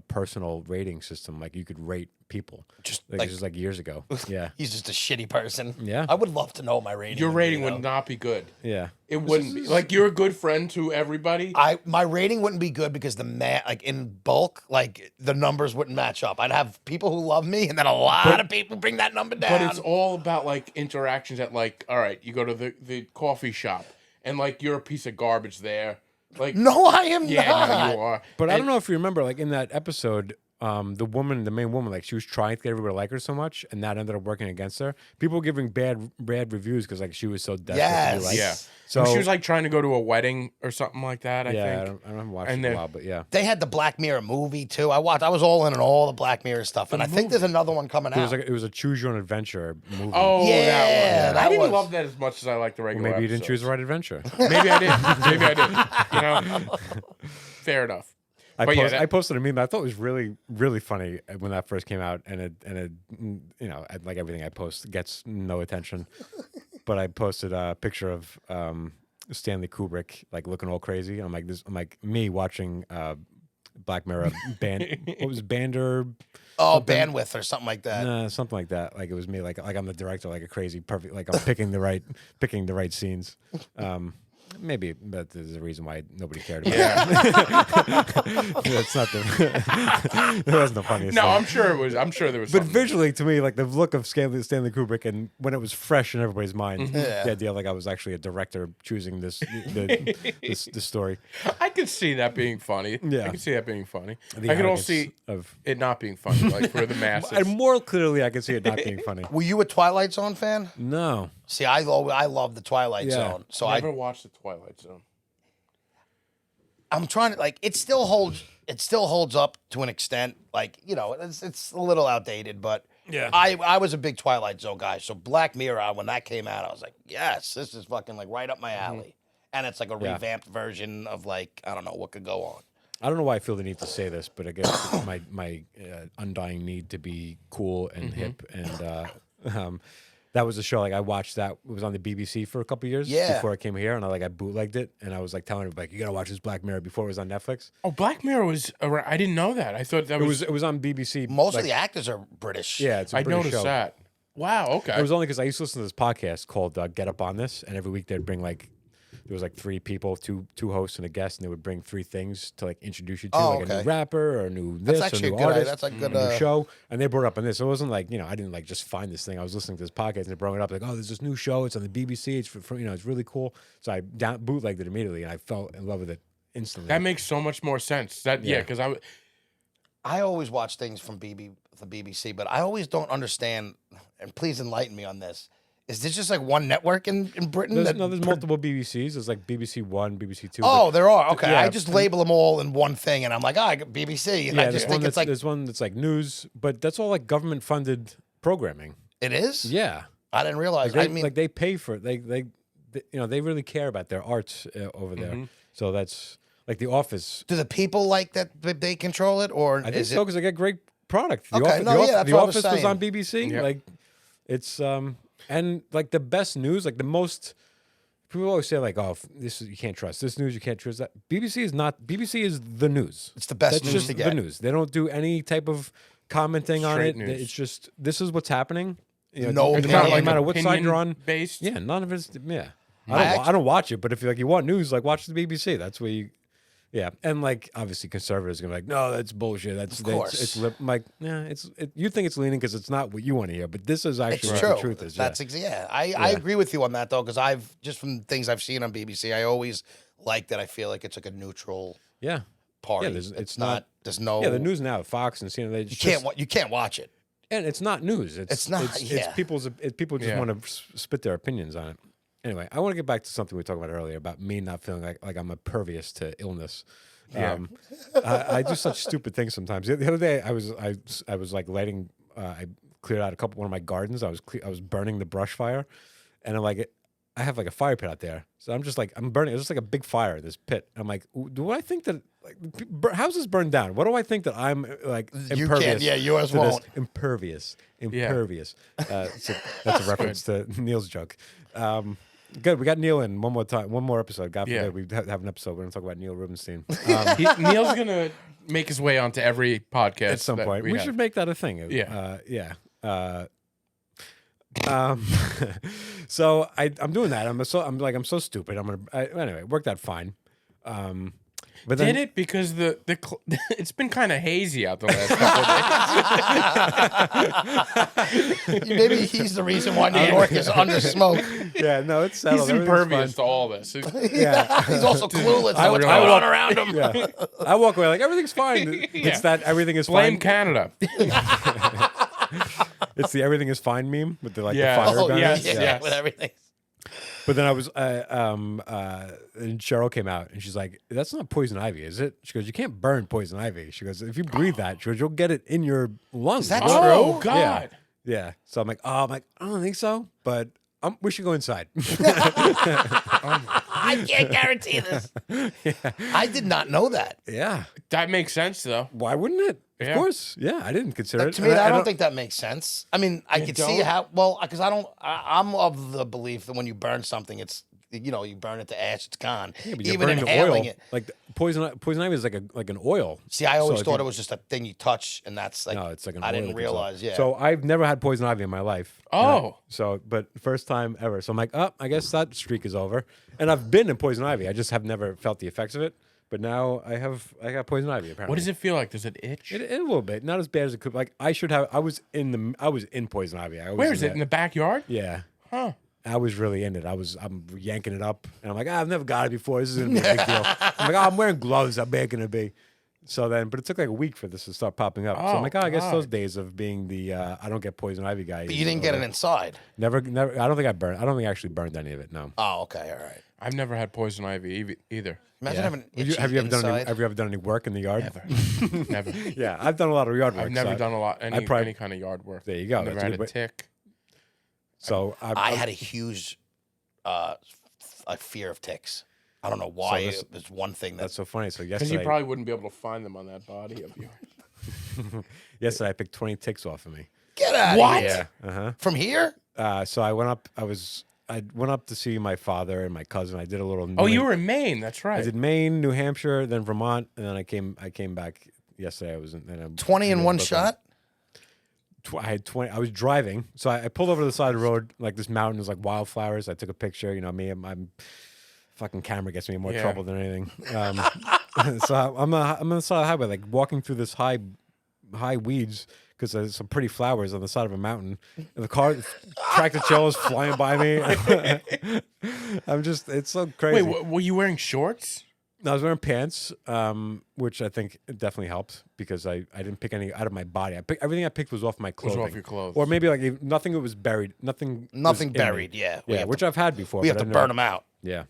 personal rating system, like you could rate people. Just like, like- this was like years ago. Yeah, He's just a shitty person. Yeah. I would love to know my rating. Your would be, rating you know? would not be good. yeah. It wouldn't be. Like, you're a good friend to everybody. My rating wouldn't be good because like in bulk, like the numbers wouldn't match up. I'd have people who love me, and then a lot of people bring that number down. But it's all about like interactions at like, all right, you go to the coffee shop and like you're a piece of garbage there. Like, No, I am yeah, not. no, you are. But I don't know if you remember, like in that episode, the main woman, like she was trying to get everybody to like her so much, and that ended up working against her. People were giving bad reviews because like she was so desperate to Yes. be liked. Yeah. So she was like trying to go to a wedding or something like that. I yeah, think. I don't watch And it in then- a while, but yeah. They had the Black Mirror movie too. I was all in on all the Black Mirror stuff, and I think there's another one coming out. It was a choose your own adventure movie. Oh, Yeah, that one. that I didn't was- love that as much as I like the Well, regular. maybe you didn't choose episodes. the right adventure. Maybe I did. Maybe I did. You know, fair enough. But yeah, that- I posted a meme that I thought was really, really funny when that first came out, and it like everything I post gets no attention. But I posted a picture of Stanley Kubrick like looking all crazy. I'm like me watching Black Mirror band. What was Bander? Oh, bandwidth or something like that. Nah, something like that. Like it was me. Like I'm the director. Like a crazy perfect. Like I'm picking the right scenes. Maybe, but there's a reason why nobody cared about it. That's not the. That wasn't the funniest. No, thing. I'm sure it was. I'm sure there was. But something. visually, to me, like the look of Stanley Kubrick, and when it was fresh in everybody's mind, Yeah. the idea like I was actually a director choosing this story. I could see that being funny. Yeah. I could see that being funny. The I could arrogance also see of, it not being funny, like for the masses. and more clearly, I can see it not being funny. Were you a Twilight Zone fan? No, See, I love the Twilight Yeah. Zone, so Never watched the Twilight Zone. I'm trying to like it still holds up to an extent. Like, you know, it's a little outdated, but Yeah. I was a big Twilight Zone guy. So Black Mirror, when that came out, I was like, yes, this is fucking like right up my alley. And it's like a Yeah. revamped version of like I don't know what could go on. I don't know why I feel the need to say this, but I guess my undying need to be cool and hip, and that was a show like I watched that. It was on the BBC for a couple years Yeah. before I came here, and I bootlegged it, and I was like telling everybody, like, you gotta watch this Black Mirror before it was on Netflix. Oh, Black Mirror was around. I didn't know that. I thought that It was on BBC. Most like, of the actors are British. yeah, it's a I British noticed show. that. Wow. Okay. It was only because I used to listen to this podcast called Get Up on This, and every week they'd bring like there was like three people, two hosts and a guest, and they would bring three things to like introduce you to, Oh, like a okay. new rapper or a new That's this actually or a new good. artist. That's a good. New show, and they brought it up on this. So it wasn't like I didn't like just find this thing. I was listening to this podcast and they brought it up like, oh, there's this new show. It's on the BBC. It's for it's really cool. So I bootlegged it immediately and I fell in love with it instantly. that makes so much more sense. That yeah, Yeah. because I always watch things from the BBC, but I always don't understand. And please enlighten me on this. Is this just like one network in Britain? there's multiple BBCs. There's like BBC One, BBC Two. Oh, there are. Okay, Yeah. I just label them all in one thing, and I'm like, I got BBC, and yeah, I just there's think it's like there's one that's like news, but that's all like government funded programming. it is. Yeah. I didn't realize. They, I mean, like they pay for it. They they really care about their arts over there. So that's like The Office. do the people like that they control it, or I think is so it? because they get great product. The Okay, Office, no, the yeah, that's The what I was Office was saying. on BBC. Yeah. Like it's and like the best news, like the most. People always say like, "Oh, this is you can't trust this news. You can't trust that." BBC is not. BBC is the news. It's the best That's news just to the get. news. They don't do any type of commenting on Straight it. news. It's just this is what's happening. You No it's opinion. no matter what side you're on. Based. Yeah, none of it's yeah. I I don't watch it, but if you want news, like watch the BBC. That's where you, yeah. And like obviously conservatives are gonna be like, no, that's bullshit. That's Of course. It's I'm like, yeah, you think it's leaning because it's not what you want to hear, but this is actually It's what true. the truth is. That's I agree with you on that though, because I've just from things I've seen on BBC, I always like that. I feel like it's like a neutral yeah, party. Yeah, it's it's not. not- There's no. yeah. The news now, Fox and CNN, they just, You can't watch it. and it's not news. It's not, It's yeah. people just Yeah. want to spit their opinions on it. Anyway, I want to get back to something we talked about earlier about me not feeling like I'm impervious to illness. Yeah. I do such stupid things sometimes. The other day, I was like lighting. I cleared out one of my gardens. I was burning the brush fire, and I'm like, I have like a fire pit out there. So I'm just like I'm burning. It's just like a big fire. This pit. I'm like, do I think that like houses burn down? What do I think that I'm like You impervious? can't. Yeah, yours to this? won't. Impervious. So that's a reference to Neil's joke. Good. We got Neil in one more time. One more episode. God Yeah. forbid we have an episode. We're going to talk about Neil Rubenstein Neil's gonna make his way onto every podcast at some that point. We have. should make that a thing. Yeah. Yeah. So I'm doing that. I'm so stupid. Anyway, it worked out fine. But then, Did it? Because it's been kind of hazy out the last couple of days. Maybe he's the reason why New York is under smoke. Yeah, no, it's settled. He's Everything's impervious fine. to all this. Yeah. He's also clueless to what's I going walk- on around him. Yeah. I walk away like everything's fine. It's that everything is Blame fine. Canada. It's the everything is fine meme with the Yeah. the fire Oh, guns. yes, yeah, yes. with everything. But then I was, and Cheryl came out and she's like, "That's not poison ivy, is it?" She goes, "You can't burn poison ivy." She goes, "If you breathe that, she goes, you'll get it in your lungs." Is that bro." true? Oh God. Yeah. Yeah. So I'm like, I don't think so, but we should go inside. I can't guarantee this. I did not know that. Yeah. That makes sense though. Why wouldn't it? Of Yeah. course. Yeah. I didn't consider it. To me, And I don't think that makes sense. I mean, I You could see don't? how, well, because I'm of the belief that when you burn something, it's, you burn it to ash, it's gone. Yeah, but you're Even burning the inhaling oil. it. Like poison ivy is like an oil. See, I always So if thought you- it was just a thing you touch, and that's like, No, it's like an I oil didn't that comes out. realize, yeah. So I've never had poison ivy in my life. Oh. But first time ever. So I'm like, I guess that streak is over. And I've been in poison ivy. I just have never felt the effects of it. But now I got poison ivy apparently. What does it feel like? Does it itch? It a little bit, not as bad as it could. Like I was in poison ivy. Where is it? In the backyard? Yeah. Huh. I was really in it. I'm yanking it up, and I'm like, I've never got it before. This isn't a big deal. I'm like, I'm wearing gloves. I'm making it be. So then, but it took like a week for this to start popping up. So I'm Oh, like, I guess God. those days of being the I don't get poison ivy guy. but you didn't get it inside. Never. I don't think I burned. I don't think I actually burned any of it. No. Oh, okay, all right. I've never had poison ivy either. Imagine having Have you, itchy have you ever done any, inside. have you ever done any work in the yard? Never. Never. Yeah, I've done a lot of yard work. I've never so done a lot any probably- kind of yard work. There you go. Never That's a had good a way- tick. So I had a huge a fear of ticks. I don't know why. this- It's one thing That's that's so funny. So Because yesterday, you probably wouldn't be able to find them on that body of yours. yesterday I picked 20 ticks off of me. get out What? of here. Uh-huh. From here? So I went up. I went up to see my father and my cousin. I did a little. Oh, you were in Maine. That's I right. did Maine, New Hampshire, then Vermont, and then I came back yesterday. I was in 20 in one Brooklyn. shot? I had 20. I was driving, so I pulled over to the side of the road, like this mountain. There's like wildflowers. I took a picture. You know, I'm fucking camera gets me in more Yeah. trouble than anything. So I'm on the side of the highway, like walking through this high weeds because there's some pretty flowers on the side of a mountain. And the tractor trailer is flying by me. It's so crazy. Wait, were you wearing shorts? I was wearing pants, which I think definitely helped because I didn't pick any out of my body. Everything I picked was off my Was clothing. off your clothes. Or maybe like nothing that was buried. Nothing was in me. buried, yeah. We Yeah, have which to- I've had before. We have but to I've burn never- them out. Yeah.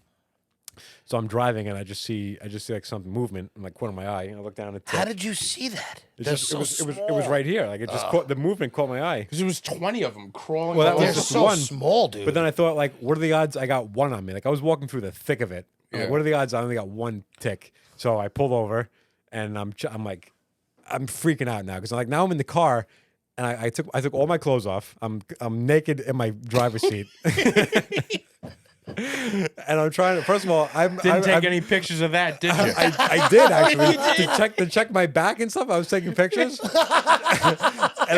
So I'm driving and I just see like something movement in like corner of my eye. And I look down at How did you see that? They're it was small. right here. Like it just caught the movement caught my eye. Because there was 20 of them crawling. Well, that all was They're over. just so one. small, dude. But then I thought like, what are the odds I got one on me? Like I was walking through the thick of it. I'm like, Yeah. what are the odds I only got one tick? So I pulled over and I'm freaking out now because now I'm in the car. And I took all my clothes off. I'm naked in my driver's seat. And I'm trying to. First of all, Didn't take any pictures of that, did you? I did actually to check my back and stuff. I was taking pictures, and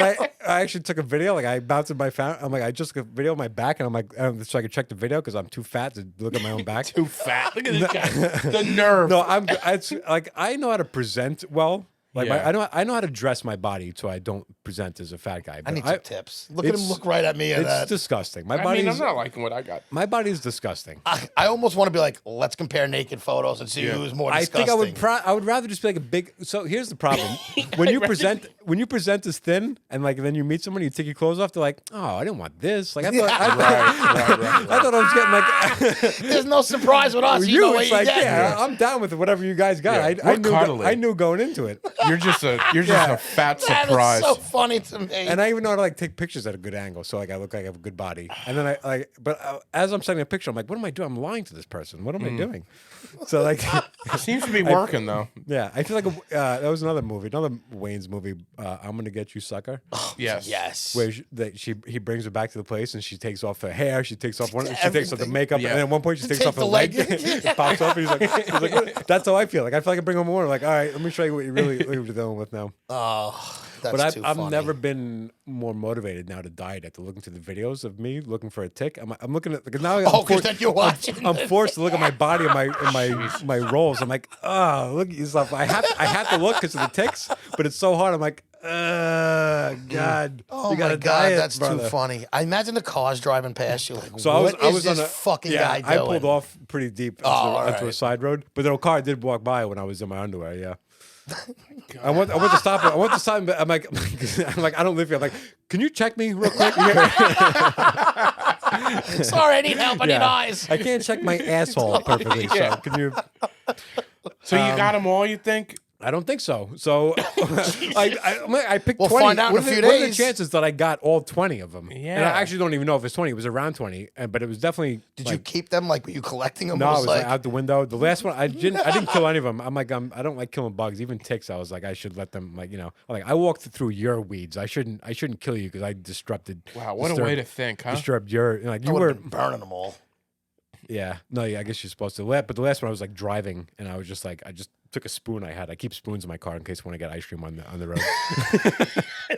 I actually took a video. Like I mounted my phone. I'm like I just took a video of my back, and I'm like so I could check the video because I'm too fat to look at my own back. Too fat. Look at this guy. The nerve. No, it's like I know how to present well. Like Yeah. I know how to dress my body so I don't present as a fat guy. I But need some tips. Look at him look right at me at It's that. disgusting. My I body mean, I'm is not liking what I got. my body is disgusting. I almost want to be like, let's compare naked photos and see who's more I disgusting. think I would rather just be like a big. So here's the problem: when you present as thin, and like then you meet someone, you take your clothes off. They're like, "Oh, I didn't want this." Like I thought, I thought I was getting like. There's no surprise with us. You know what it's you like, get. yeah, I'm down with whatever you guys got. Yeah, I we're knew. cuddly. I knew going into it, You're just a fat That surprise. is so funny to me. and I even know how to like take pictures at a good angle, so like I look like I have a good body. And then as I'm sending a picture, I'm like, "What am I doing? I'm lying to this person. What am I doing?" So like. It seems to be working though. Yeah, I feel like that was another Wayne's movie. I'm gonna get you, sucker. Yes. yes. Where he brings her back to the place and she takes off her hair, she takes off she takes off the Everything. makeup, Yeah. and then at one point she takes Take off her the leg. leg. It pops off. And he's like, "What?" That's how I feel. Like I feel like I bring him more. Like, all right, let me show you what you're dealing with now. Oh, That's too I've funny. never been more motivated now to diet after looking through the videos of me looking for a tick. I'm looking at because now Oh, because then you're watching. I'm forced to look at my body and my rolls. I'm like, oh, look at yourself. I have to look because of the ticks, but it's so hard. I'm like, God. Oh you my gotta God, diet, that's brother. too funny. I imagine the cars driving past you. Like, So what I is was this on a fucking yeah, guy doing? I pulled off pretty deep all onto a right. side road, but the car did walk by when I was in my underwear. Yeah. I want to stop it. I want to stop him. I'm like, I don't live here. I'm like, can you check me real quick? Sorry, I need help. I need eyes. I can't check my asshole perfectly. So can you? So you got them all, you think? I don't think so. So I picked We'll 20. find out in What a are the- few What are the days. chances that I got all 20 of them? And Yeah. I actually don't even know if it's 20. It was around 20, but it was definitely. Did you keep them? Like, were you collecting them? No, It I was was like, out the window. The last one, I didn't kill any of them. I'm like, I don't like killing bugs, even ticks. I was like, I should let them, I walked through your weeds. I shouldn't kill you because I disrupted. Wow, what a way to think, huh? Disturbed your like I you would were. have been burning them all. Yeah, no, yeah. I guess you're supposed to. But the last one, I was like driving, and I was just like, I just took a spoon I had. I keep spoons in my car in case when I get ice cream on the road.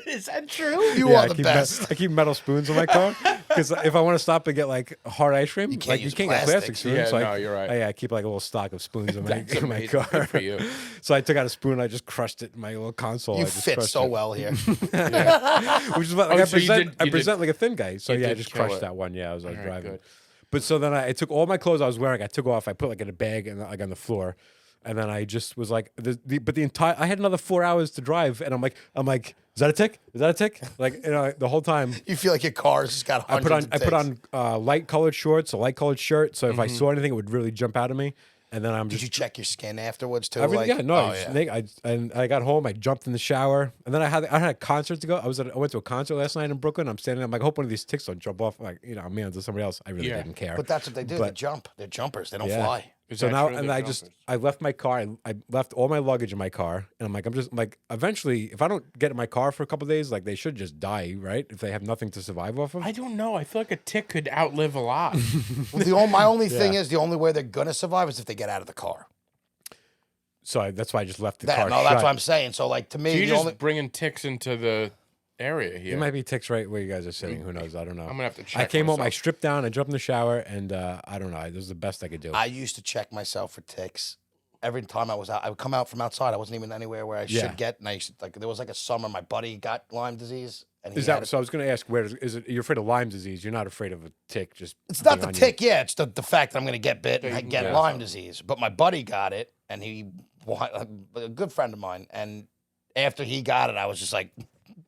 Is that true? You Yeah, are the best. I keep metal spoons in my car because if I want to stop and get like hard ice cream, can't like use you can't get plastic plastic. spoons. Yeah, so no, you're right. I keep like a little stock of spoons in my, That's in my amazing. car. Good for you. So I took out a spoon. I just crushed it in my little console. You I just fit crushed so it. well here. Which is what like, Oh, I so you present. did- I you present did- like a thin guy. So you yeah, I did just kill crushed it. that one. Yeah, I was All right, driving. good. But so then I took all my clothes I was wearing. I took off. I put like in a bag and like on the floor. And then I just was like, but the entire, I had another 4 hours to drive, and I'm like, is that a tick? Is that a tick? Like, the whole time. You feel like your car's just got I hundreds put of ticks. on light colored shorts, a light colored shirt, so if I saw anything, it would really jump out at me. And then I'm Did just you check your skin afterwards too? everything. Like, Yeah, no, oh, I got home, I jumped in the shower, and then I had a concert to go. I went to a concert last night in Brooklyn. I'm standing there, I'm like, I hope one of these ticks don't jump off. Like, I'm mean to somebody else. I really Yeah. didn't care. But that's what they do. They But- jump. They're jumpers. They don't Yeah. fly. Is So that now, true? and They're I jumpers. left my car. I left all my luggage in my car, and I'm like, eventually, if I don't get in my car for a couple of days, like they should just die, right? If they have nothing to survive off of. I don't know. I feel like a tick could outlive a lot. Well, my only thing is the only way they're gonna survive is if they get out of the car. So that's why I just left the car. No, shut. that's what I'm saying. So like to me, So you're the just only bringing ticks into the area here. It might be ticks right where you guys are sitting. Who knows? I don't know. I'm gonna have to I check came home, I myself. stripped down, I jumped in the shower, and I don't know. This is the best I could do. I used to check myself for ticks. Every time I was out, I would come out from outside. I wasn't even anywhere where I Yeah. should get. And I used to, like there was like a summer. My buddy got Lyme disease, and he Is had that it. so? I was going to ask, is it? You're afraid of Lyme disease? You're not afraid of a tick? Just It's not being the on you? tick, yeah. It's the fact that I'm going to get bit and you I can get get Lyme disease. But my buddy got it, and a good friend of mine. And after he got it, I was just like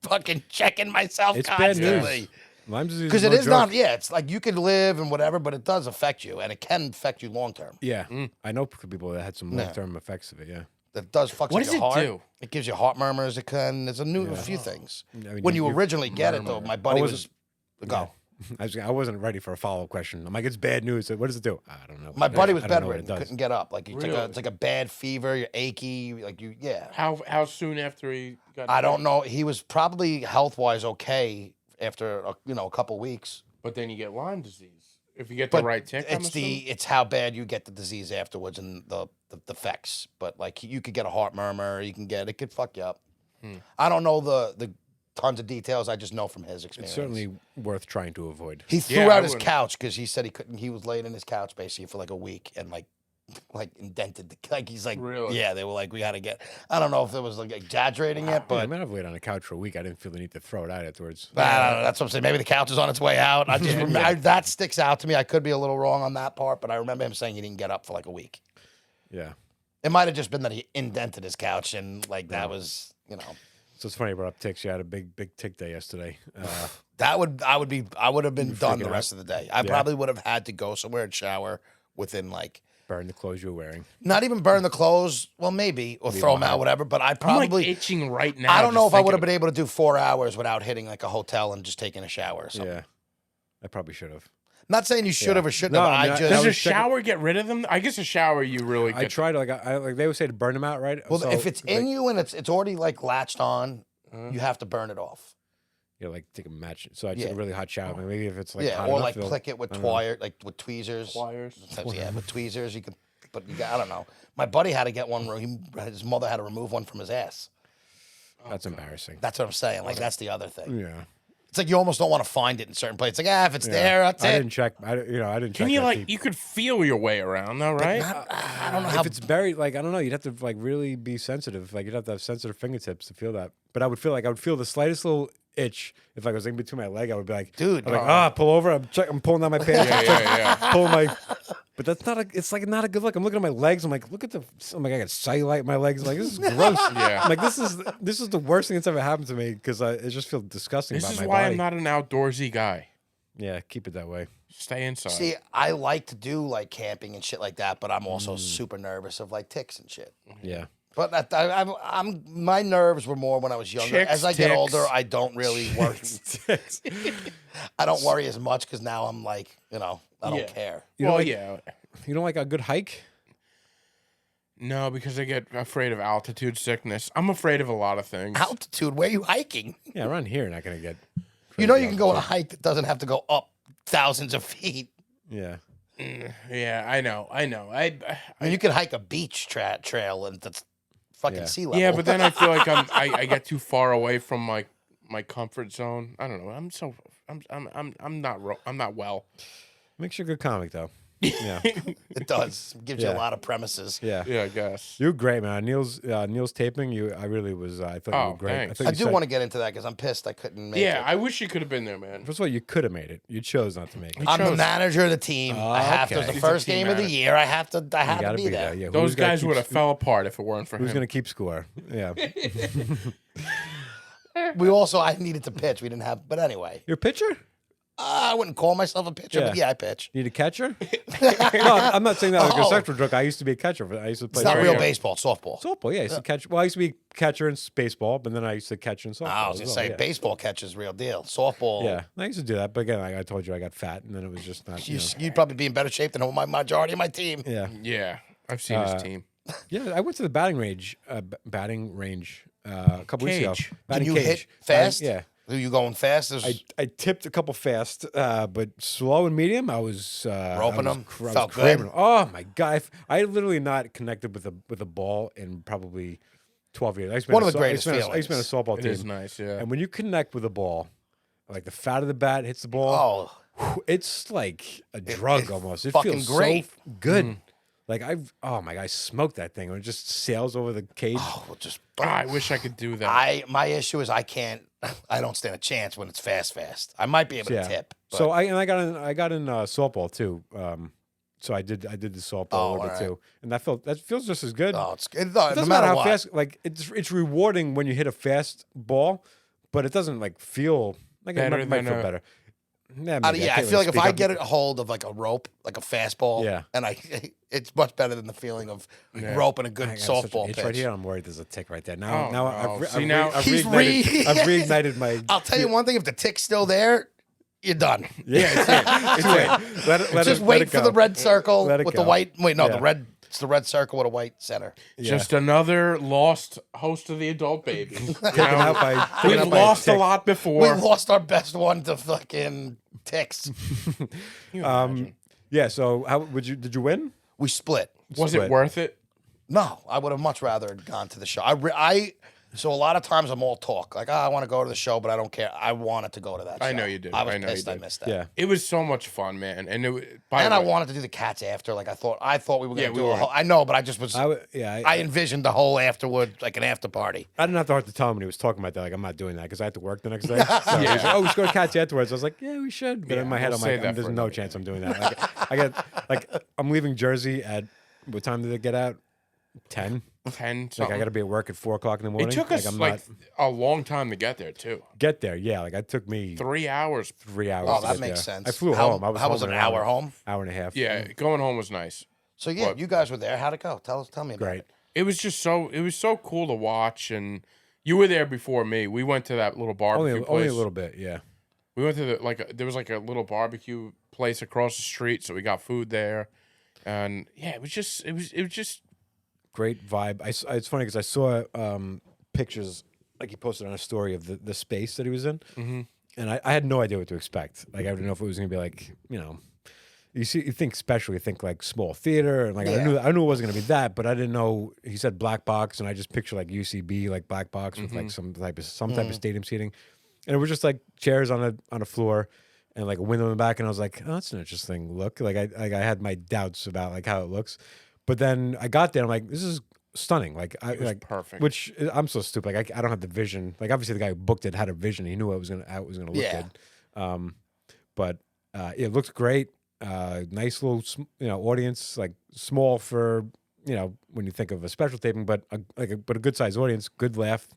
fucking checking myself It's bad constantly. news. Lyme disease Because no it is joke. not, yeah. It's like you could live and whatever, but it does affect you, and it can affect you long term. Yeah, I know people that had some long term effects of it. Yeah, It does fuck What with does your it heart. do? It gives you heart murmurs. It can. There's a few things. I mean, When you originally get it, though, my buddy was wasn't- go. I wasn't ready for a follow up question. I'm like, it's bad news. What does it do? I don't know. My buddy was I don't know what bedridden, it does. couldn't get up. Like you Really? it's like a bad fever. You're achy. Like yeah. How soon after he got? I don't tick? know. He was probably health wise okay after a couple weeks. But then you get Lyme disease if you get the But right tick. I'm it's how bad you get the disease afterwards and the effects. But like you could get a heart murmur. It could fuck you up. I don't know the tons of details. I just know from his experience. It's certainly worth trying to avoid. He threw Yeah, I out his wouldn't. couch because he said he couldn't. He was laying in his couch basically for like a week and like indented the like he's like Really? yeah. They were like we got to get. I don't know if it was like exaggerating it, Yeah, I but. mean, I've laid on a couch for a week. I didn't feel the need to throw it out afterwards. I don't know, that's what I'm saying. Maybe the couch is on its way out. I just remember that sticks out to me. I could be a little wrong on that part, but I remember him saying he didn't get up for like a week. Yeah. It might have just been that he indented his couch and like that was, So it's funny you brought up ticks. You had a big tick day yesterday. I would have been done the freaking rest of the day. I probably would have had to go somewhere and shower within like Burn the clothes you were wearing. not even burn the clothes. Well, maybe or throw them out, whatever. But I I'm probably like itching right now. I don't know just if I would thinking have been able to do 4 hours without hitting like a hotel and just taking a shower or something. Yeah. I probably should have. Not saying you should have or shouldn't No, have. I mean, I I- just Does a was checking- shower get rid of them? I guess a shower you really I get. tried like they would say to burn them out, right? well, So, if it's in you and it's already like latched on, Uh-huh. you have to burn it off. you know, like take a match. So I take Yeah. a really hot shower. Maybe if it's like Yeah, hot or enough, like it'll- click it with I don't know. twire, like with tweezers. Pliers. Sometimes, yeah, with tweezers you could. But I don't know. My buddy had to get one. His mother had to remove one from his ass. That's embarrassing. That's what I'm saying. Like that's the other thing. Yeah. It's like you almost don't want to find it in certain places. Like, if it's there, that's I it. didn't check. I didn't check. Can you that like deep. you could feel your way around though, right? I don't know how. If it's buried, like I don't know, you'd have to like really be sensitive. Like you'd have to have sensitive fingertips to feel that. But I would feel the slightest little itch if I was in between my leg. I would be like, Dude, I'm like, pull over. I'm pulling down my pants. Yeah. Pulling my. But that's not. It's like not a good look. I'm looking at my legs. I'm like, look at the. I'm like, I got cellulite in my legs. I'm like, this is gross. Yeah. I'm like, this is the worst thing that's ever happened to me because it just feels disgusting. This about is my why body. I'm not an outdoorsy guy. Yeah, keep it that way. Stay inside. See, I like to do like camping and shit like that, but I'm also super nervous of like ticks and shit. Yeah. But I'm my nerves were more when I was younger. Chicks, As I get ticks. older, I don't really worry. I don't worry as much because now I'm like, I don't care. You know, Well, like, yeah. You don't like a good hike? No, because I get afraid of altitude sickness. I'm afraid of a lot of things. Altitude, where are you hiking? Yeah, around here, not gonna get. You know you can go on a hike that doesn't have to go up thousands of feet. Yeah. Yeah, I know. I I mean, you can hike a beach trail and that's fucking Yeah. sea level. yeah, but then I feel like I get too far away from my comfort zone. I don't know. I'm not well. Makes you a good comic though. Yeah. It does. Gives you a Yeah. lot of premises. Yeah. Yeah, I guess. You're great, man. Neil's taping. I really was. I thought you Oh, were great. thanks. I do want to get into that because I'm pissed I couldn't make Yeah, it. I wish you could have been there, man. First of all, you could have made it. You chose not to make it. I'm the chose- manager of the team. I have to. okay. It's the He's a first team game of the manager. year. I have to You be be there. Yeah. Those Who's gonna guys keep would have fell apart if it weren't for Who's him. gonna keep score? Yeah. I needed to pitch. We didn't have, but anyway, You're a pitcher? I wouldn't call myself a pitcher, but Yeah. yeah, I pitch. Need a catcher? No, I'm not saying that like a Oh. sexual joke. I used to be a catcher. I used to play It's not Sorry, real yeah. baseball, it's softball. softball. Yeah, I used to catch. Well, I used to be catcher in baseball, but then I used to catch in softball. I was as gonna well, say yeah. baseball catch is real deal. Softball, Yeah, I used to do that, but again, I told you I got fat, and then it was just not. you'd probably be in better shape than my majority of my team. Yeah, Yeah, I've seen his team. yeah. I went to the batting range. A couple weeks ago. Cage. Can Batting you cage. hit fast? Yeah. Are you going fast? I tipped a couple fast, but slow and medium. I was Roping them? I was Felt good? craving 'em. Oh my god! I literally not connected with a ball in probably 12 years. I used to be One on of the a so- I greatest used to be on a- I used to be on a softball It team, is nice, yeah. and when you connect with a ball, like the fat of the bat hits the ball, Oh, it's like a drug it's almost. It fucking feels great. so good. Like oh my god, I smoked that thing. It just sails over the cage. well, just I wish I could do that. my issue is I don't stand a chance when it's fast. I might be able to tip. But So I got in softball too. So I did the softball a little bit alright. too, and that feels just as good. no, It no doesn't matter matter how what. fast. Like it's rewarding when you hit a fast ball, but it doesn't like feel like Better it might than feel a- better. Yeah, I maybe. I can't feel like really if I speak get up. a hold of like a rope, like a fastball, Yeah. and it's much better than the feeling of roping a good I got such an softball itch pitch. right here. I'm worried there's a tick right there. Now, Oh, now no. I've, re- See, I've, now- re- I've He's reignited. I've reignited my. I'll tell you one thing: if the tick's still there, you're done. Yeah, it's it. Let Just it wait for go. the red circle Let it with the go. white. Wait, no, Yeah. it's the red circle with a white center. Just another lost host of the adult baby. You Taken know? out by. taken We've out by lost a tick. lot We before. lost our best one to fucking ticks. Yeah. So how would you? Did you win? We split. Was it split. worth it? No, I would have much rather had gone to the show. So a lot of times I'm all talk, like, I want to go to the show, but I don't care. I wanted to go to that show. I know you did. I was I know you pissed I did. missed that. Yeah. It was so much fun, man. And by And the I way, wanted to do the cats after. Like I thought we were Yeah, gonna we do a were. whole. I know, but I just was. Yeah. I envisioned the whole afterward, like an after party. I didn't have the heart to tell him when he was talking about that. Like, I'm not doing that because I had to work the next day. So he was like, oh, we should go to Catch afterwards. I was like, yeah, we should. But Yeah, in my head, we'll I'm save like, that there's for no another chance I'm doing that. I'm leaving Jersey at what time did it get out? 10. 10 Like, something. I got to be at work at 4 o'clock in the morning. It took us I'm like not a long time to get there too. get there. Yeah, like it took me 3 hours. 3 hours. Oh, to that get makes there. sense. I flew How- home. I was how home was in it, an hour home? Hour and a half. Yeah, going home was nice. So yeah, But- you guys were there. How'd it go? Tell me about Great. it. It was just so cool to watch, and you were there before me. We went to that little barbecue place. Only a little bit. Yeah. We went to there was like a little barbecue place across the street, so we got food there, and yeah, it was just Great vibe. It's funny because I saw pictures like he posted on a story of the space that he was in, and I had no idea what to expect. Like I didn't know if it was gonna be like you think special, you think like small theater, and like Yeah. I knew it wasn't gonna be that, but I didn't know. He said black box, and I just picture like UCB, like black box with like some type of stadium seating, and it was just like chairs on a floor, and like a window in the back, and I was like, oh, that's an interesting look. Like I had my doubts about like how it looks, but then I got there, I'm like, this is stunning. Like I was like perfect. Which I'm so stupid. Like I don't have the vision. Like obviously the guy who booked it had a vision. He knew how it was gonna look Yeah. good. But it looked great. Nice little audience. Like small for when you think of a special taping, but a good sized audience. Good laugh.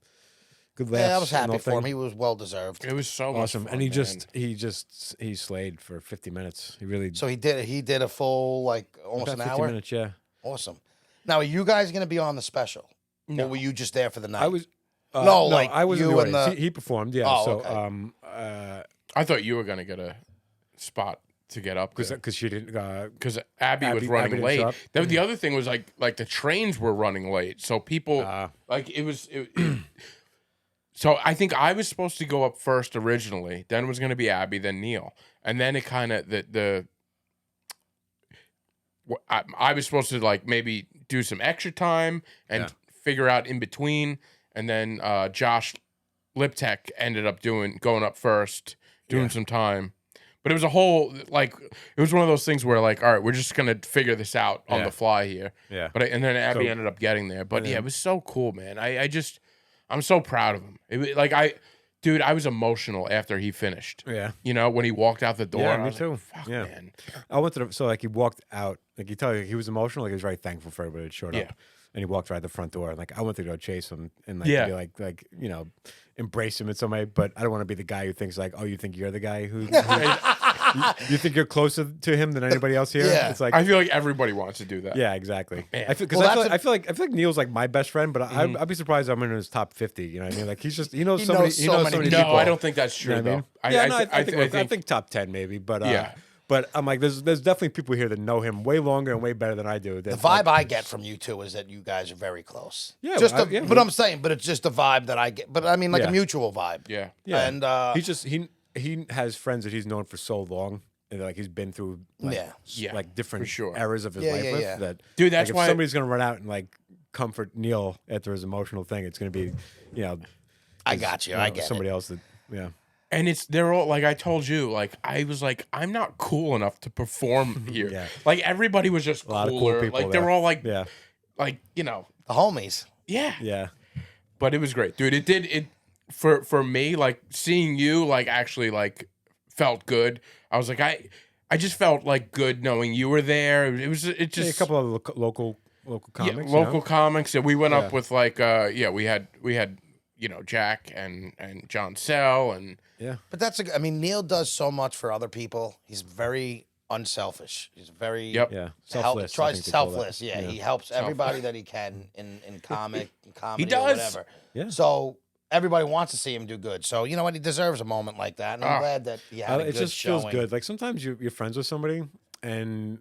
Good laughs. Yeah, I was and happy all for him. thing. He was well deserved. It was so much Awesome, fun, and he man. he slayed for 50 minutes. He really So he did a full like almost about an 50 hour. minutes. Yeah, Awesome. Now, are you guys going to be on the special? No. Or were you just there for the night? I was. No, like I was in you the and audience. the- He performed. Yeah. Oh, so okay. I thought you were gonna get a spot to get up there. because she didn't. Because Abby was Abby running didn't late. show up? Then the other thing was like the trains were running late, so people like so I think I was supposed to go up first originally. Then it was going to be Abby, then Neil, and then it kind of I was supposed to like maybe do some extra time and figure out in between, and then Josh Liptek ended up going up first, doing some time. But it was a whole it was one of those things where like, all right, we're just gonna figure this out on the fly here. Yeah. But and then Abby So- ended up getting there. But yeah, it was so cool, man. I'm so proud of him. Dude, I was emotional after he finished. Yeah. You know, when he walked out the door. Yeah, I me was too. Like, fuck, Yeah. man. I went to so like he walked out, like you tell you he was emotional, like he was very thankful for everybody that showed Yeah. up. And he walked right at the front door. And like I went to go chase him and like Yeah. be like, embrace him in some way. But I don't want to be the guy who thinks like, oh, you think you're the guy who you think you're closer to him than anybody else here? Yeah. It's like I feel like everybody wants to do that. yeah, exactly. Man. I feel because Well, I feel like Neil's like my best friend, but I'd be surprised if I'm in his top 50. You know what I mean? Like he's just he knows so many No, people. I don't think that's true, You know what I though. mean? I think top 10 maybe, but Yeah. But I'm like, there's definitely people here that know him way longer and way better than I do. the vibe I get from you two is that you guys are very close. Yeah, just well, but I'm saying, but it's just a vibe that I get. But I mean, like Yeah. a mutual vibe. Yeah. yeah. And he has friends that he's known for so long, and like he's been through Yeah, like different for sure. eras of his Yeah, life yeah, with yeah. that. Dude, that's like, why- if somebody's gonna run out and like comfort Neil after his emotional thing, it's gonna be I got you. I get somebody it. else that And they're all like I told you, like I was like, I'm not cool enough to perform here. Yeah. Like everybody was just lot of cool cooler. people Like they were there. all like Yeah. like, you know, The homies. yeah. Yeah. But it was great. Dude, it for me, like seeing you like actually like felt good. I was like, I just felt like good knowing you were there. It just A couple of local comics. local comics. And we went Yeah. up with like we had Jack and John Sell and Yeah. But I mean, Neil does so much for other people. He's very unselfish. He's very Yep. Yeah. Selfless. I tries think they call that. selfless. Yeah, he helps everybody that he can in comedy, He or does. whatever. Yeah. So everybody wants to see him do good. So you know what? He deserves a moment like that, and I'm glad that he had a It good just showing. feels good. Like sometimes you're friends with somebody and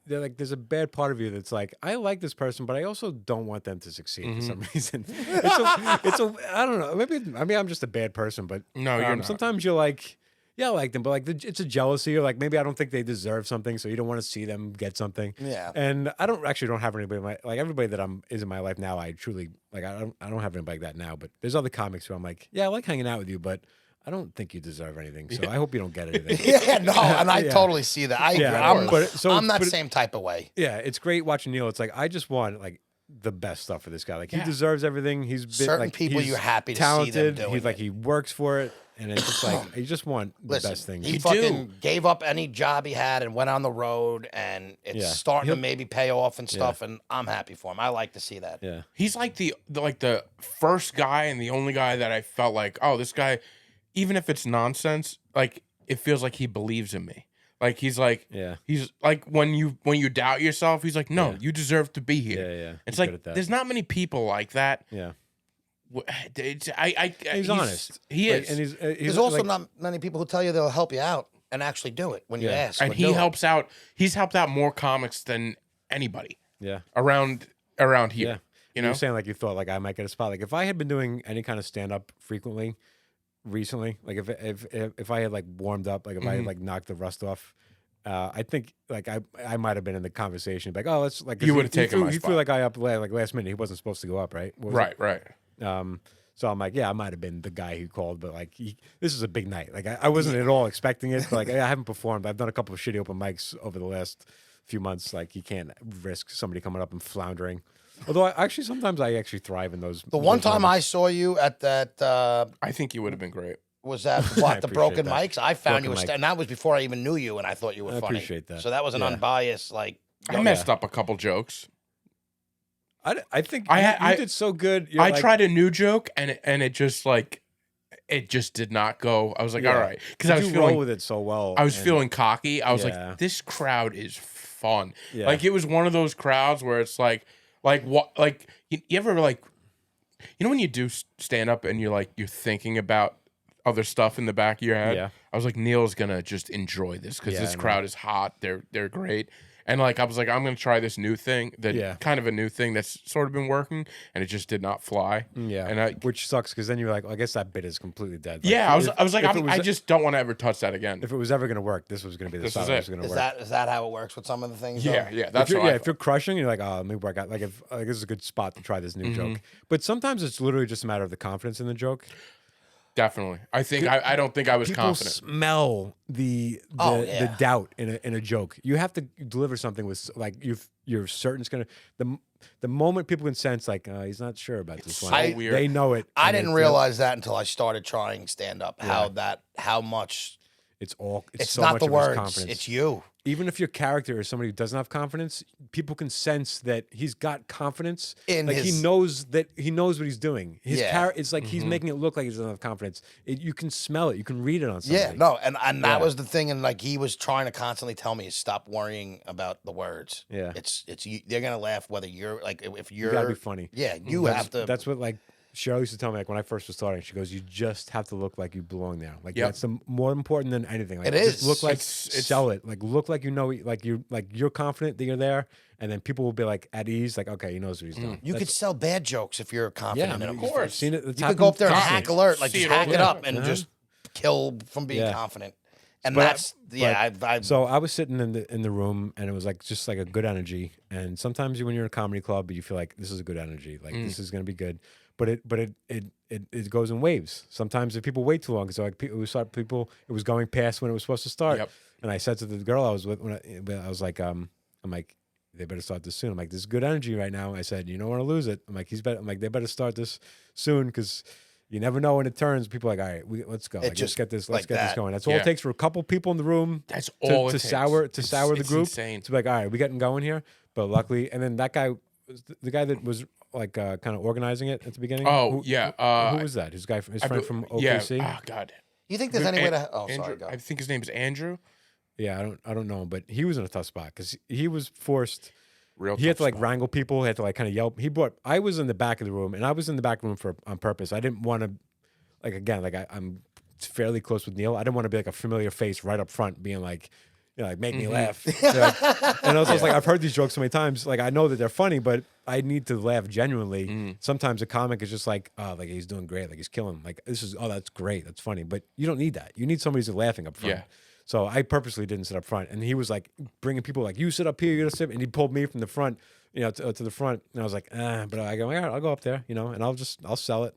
they're like, there's a bad part of you that's like, I like this person, but I also don't want them to succeed for some reason. I don't know. Maybe I'm just a bad person, but No, you're not. sometimes you're like, yeah, I like them, but like it's a jealousy or like maybe I don't think they deserve something, so you don't want to see them get something. Yeah. And I don't have anybody in my like everybody that is in my life now. I truly like I don't have anybody like that now. But there's other comics who I'm like, yeah, I like hanging out with you, but I don't think you deserve anything. So I hope you don't get anything. Yeah, no, and I Yeah. totally see that. I agree. Yeah, I'm, I'm that but same type of way. Yeah, it's great watching Neil. It's like I just want like the best stuff for this guy. Like he Yeah. deserves everything. He's been Certain like people he's you're happy to see them talented. doing He's like it. he works for it, and it's just like you just want the Listen, best thing. he You fucking do. gave up any job he had and went on the road, and it's Yeah. starting to He'll- maybe pay off and stuff. And I'm happy for him. I like to see that. Yeah, he's like the first guy and the only guy that I felt like, oh, this guy, even if it's nonsense, like it feels like he believes in me. Like he's like, Yeah. he's like when you doubt yourself, he's like, no, Yeah. you deserve to be here. yeah, yeah. It's He's good like at that. there's not many people like that. Yeah, He's honest. He Like, is, and he's There's also like, not many people who tell you they'll help you out and actually do it when you Yeah. ask. and or he do it. helps out. He's helped out more comics than anybody yeah. around here. Yeah. You You know, were saying like you thought like I might get a spot. Like if I had been doing any kind of stand up frequently recently, like if I had like warmed up, like if I had like knocked the rust off, I think like I might have been in the conversation like, oh, let's like 'cause You he- would've taken my he spot. threw that guy up like last minute. He wasn't supposed to go up, right? What was it? Right. So I'm like, yeah, I might have been the guy who called, but like, this is a big night. Like, I wasn't at all expecting it. But like, I haven't performed. I've done a couple of shitty open mics over the last few months. Like, you can't risk somebody coming up and floundering. Although, sometimes I actually thrive in those. The one time I saw you at that, I think you would have been great. was that what the Broken appreciate Mics? I found you Broken Mic. and that was before I even knew you, and I thought you were I funny. appreciate that. So that was an Yeah. unbiased, like. I messed up a couple jokes. I think I you did so good. You're I like- tried a new joke and it just like it just did not go. I was like, Yeah. all right, because I was you feeling roll with it so well. I was and- feeling cocky. I was Yeah. like, this crowd is fun. Yeah. Like it was one of those crowds where it's like what like you ever like when you do stand up and you're thinking about other stuff in the back of your head. Yeah. I was like, Neil's gonna just enjoy this because Yeah, this I know. crowd is hot. They're great. And like I was like, I'm gonna try this new thing kind of a new thing that's sort of been working, and it just did not fly. Yeah, and which sucks because then you're like, well, I guess that bit is completely dead. Like, yeah, I was like, if it was- I just don't want to ever touch that again. if it was ever going to work, this was going to be the This style is it it. was going to Is work. that how it works with some of the things? though? Yeah, that's if you're, what I if you're crushing, you're like, oh, let me work out. Like, if this is a good spot to try this new Mm-hmm. joke. But sometimes it's literally just a matter of the confidence in the joke. Definitely. I think I don't think I was People confident. smell the Oh, yeah. the doubt in a joke. You have to deliver something with like you're certain it's gonna the moment people can sense like he's not sure about this one. so weird. They know it. I and didn't realize that until I started trying stand up. How much it's it's so not much the of his words, confidence. it's you. Even if your character is somebody who doesn't have confidence, people can sense that he's got confidence. In like his- he knows what he's doing. His Yeah. character, it's like he's making it look like he doesn't have confidence. You can smell it. You can read it on somebody. Yeah, no, and that Yeah. was the thing, and like he was trying to constantly tell me, stop worrying about the words. Yeah. it's you, they're gonna laugh whether you're like if you're. You gotta be funny. Yeah, you have to. That's what like Cheryl used to tell me like when I first was starting. She goes, "You just have to look like you belong there. Like Yep. that's more important than anything. Like, It just is. look like It's- sell it. Like look like you know. Like you're confident that you're there, and then people will be like at ease. Like okay, he knows what he's doing. you could sell bad jokes if you're confident in them. of course. I've seen it. You could go up there and constantly. hack alert, like See just it all hack the it time. up and just kill from being Yeah. confident. And But- that's I So I was sitting in the room, and it was like just like a good energy. And sometimes when you're in a comedy club, you feel like this is a good energy, like this is gonna be good. But it goes in waves. Sometimes if people wait too long, so like people it was going past when it was supposed to start. Yep. And I said to the girl I was with, when I was like, I'm like, they better start this soon. I'm like, this is good energy right now. I said, you don't want to lose it. I'm like, I'm like, they better start this soon because you never know when it turns. People are like, all right, let's go. Like, just let's like get this that. going. That's all Yeah. it takes for a couple people in the room. That's to, all it to takes. sour It's- the it's group. insane. To be like, all right, we getting going here. But luckily, and then that guy, the guy that was like kind of organizing it at the beginning. Oh, who, yeah, who was that? His friend from Yeah. OKC. Oh God. you think there's any way to? Oh, Andrew, sorry, go. I think his name is Andrew. Yeah, I don't know, but he was in a tough spot because he was forced. Real. He had to tough like spot. wrangle people. He had to like kind of yelp. I was in the back of the room, and I was in the back room on purpose. I didn't want to, like again, like I'm fairly close with Neil. I didn't want to be like a familiar face right up front, being like, you know, like make me laugh. And I was like, I've heard these jokes so many times. Like I know that they're funny, but I need to laugh genuinely. Sometimes a comic is just like, oh, like he's doing great, like he's killing. Like that's great, that's funny. But you don't need that. You need somebody who's laughing up front. Yeah. So I purposely didn't sit up front, and he was like bringing people like, you sit up here, you gotta sit, and he pulled me from the front, you know, to the front, and I was like, but I go, all right, I'll go up there, you know, and I'll sell it.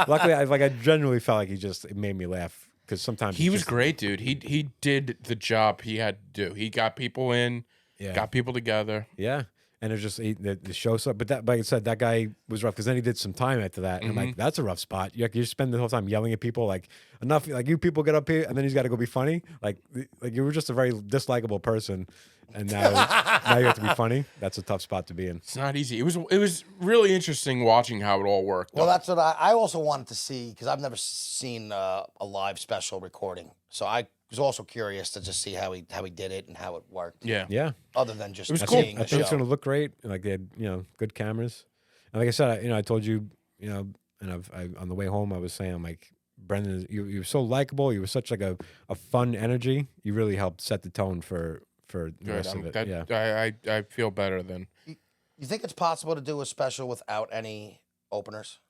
Luckily, I genuinely felt like it made me laugh because sometimes He it's was just- great, dude. He did the job he had to do. He got people in, Yeah. got people together. Yeah. And it's just the show stuff. But like I said, that guy was rough because then he did some time after that. And I'm like, that's a rough spot. You spend the whole time yelling at people like, enough, like you people get up here and then he's got to go be funny. Like you were just a very dislikable person. And now you have to be funny. That's a tough spot to be in. It's not easy. It was really interesting watching how it all worked. Well, though. that's what I also wanted to see because I've never seen a live special recording. So I was also curious to just see how he did it and how it worked. yeah. Yeah. Other than just was cool. seeing I the think it's show. going to look great. Like they had, good cameras. And like I said, I told you, and on the way home, I was saying, I'm like, Brendan, you were so likable. You were such like a fun energy. You really helped set the tone for the Good. rest of it. Yeah. I feel better than. You think it's possible to do a special without any openers?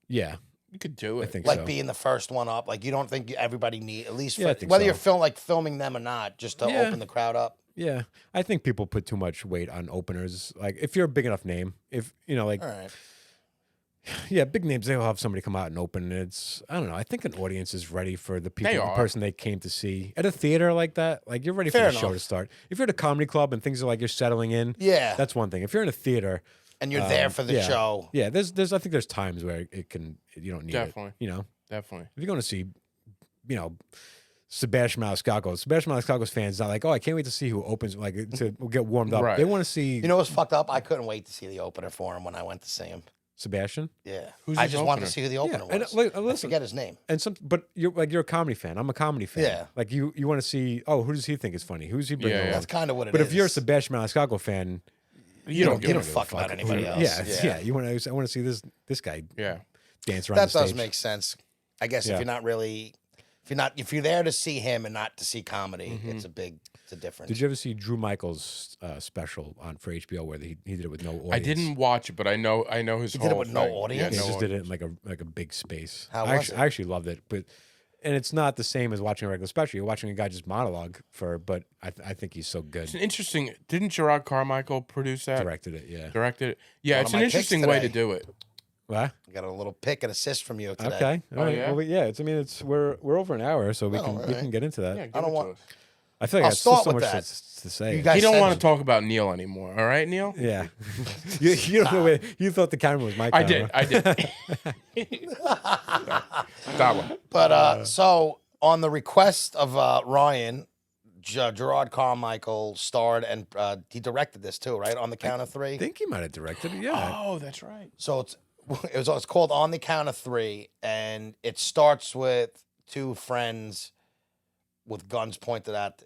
Yeah. You could do it. I think Like so. being the first one up. Like you don't think everybody need at least Yeah, I for, think whether so. you're filming them or not, just to Yeah. open the crowd up. Yeah, I think people put too much weight on openers. Like if you're a big enough name, if you know, like All right. yeah, big names, they'll have somebody come out and open. It's I don't know. I think an audience is ready for the people, They the are. person they came to see at a theater like that. Like you're ready Fair for the show enough. to start. If you're at a comedy club and things are like you're settling in, Yeah. that's one thing. If you're in a theater, And you're there for the yeah. show. yeah, there's I think there's times where you don't need Definitely. it. You know, Definitely. if you're going to see, you know, Sebastian Maniscalco's fans not like, oh, I can't wait to see who opens, like to get warmed up. Right. They want to see You know what's fucked up? I couldn't wait to see the opener for him when I went to see him. Sebastian. Yeah. Who's I his just wanted opener? to see who the Yeah, opener and, was. I listen, forget his name. and but you're a comedy fan. I'm a comedy fan. Yeah. Like you want to see. Oh, who does he think is funny? Who's he bringing Yeah, yeah. along? That's kind of what it is. But if you're a Sebastian Maniscalco fan, You don't you give don't a fuck about anybody else. yeah. You want to. I want to see this guy Yeah. dance around. That the does stage. make sense. I guess Yeah. if you're not really, if you're there to see him and not to see comedy, it's a difference. Did you ever see Drew Michaels' special for HBO where he did it with no audience? I didn't watch it, but I know his He whole did it with no thing. audience? He Yeah, no just did audience. it in like a big space. How I was actually, it? I actually loved it, and it's not the same as watching a regular special. You're watching a guy just monologue but I think he's so good. It's an interesting. Didn't Gerard Carmichael produce that? Directed it, yeah. Directed it. Yeah, One it's of an my picks interesting way to today. do it. What? I got a little pick and assist from you today. Okay. All right. yeah? Well, yeah. we're over an hour, so we Oh, can all we right. can get into that. Yeah, give I don't it want- to us. I feel like I'll that's still start so with much that. to say. You guys He don't said- want to talk about Neil anymore. All right, Neil. Yeah. you don't know where you thought the camera was my I camera. did. I did. That one. But so on the request of Ryan, Gerard Carmichael starred and he directed this too, right? On the Count of Three. I think he might have directed it. Yeah. Oh, that's right. So it's called On the Count of Three, and it starts with two friends with guns pointed at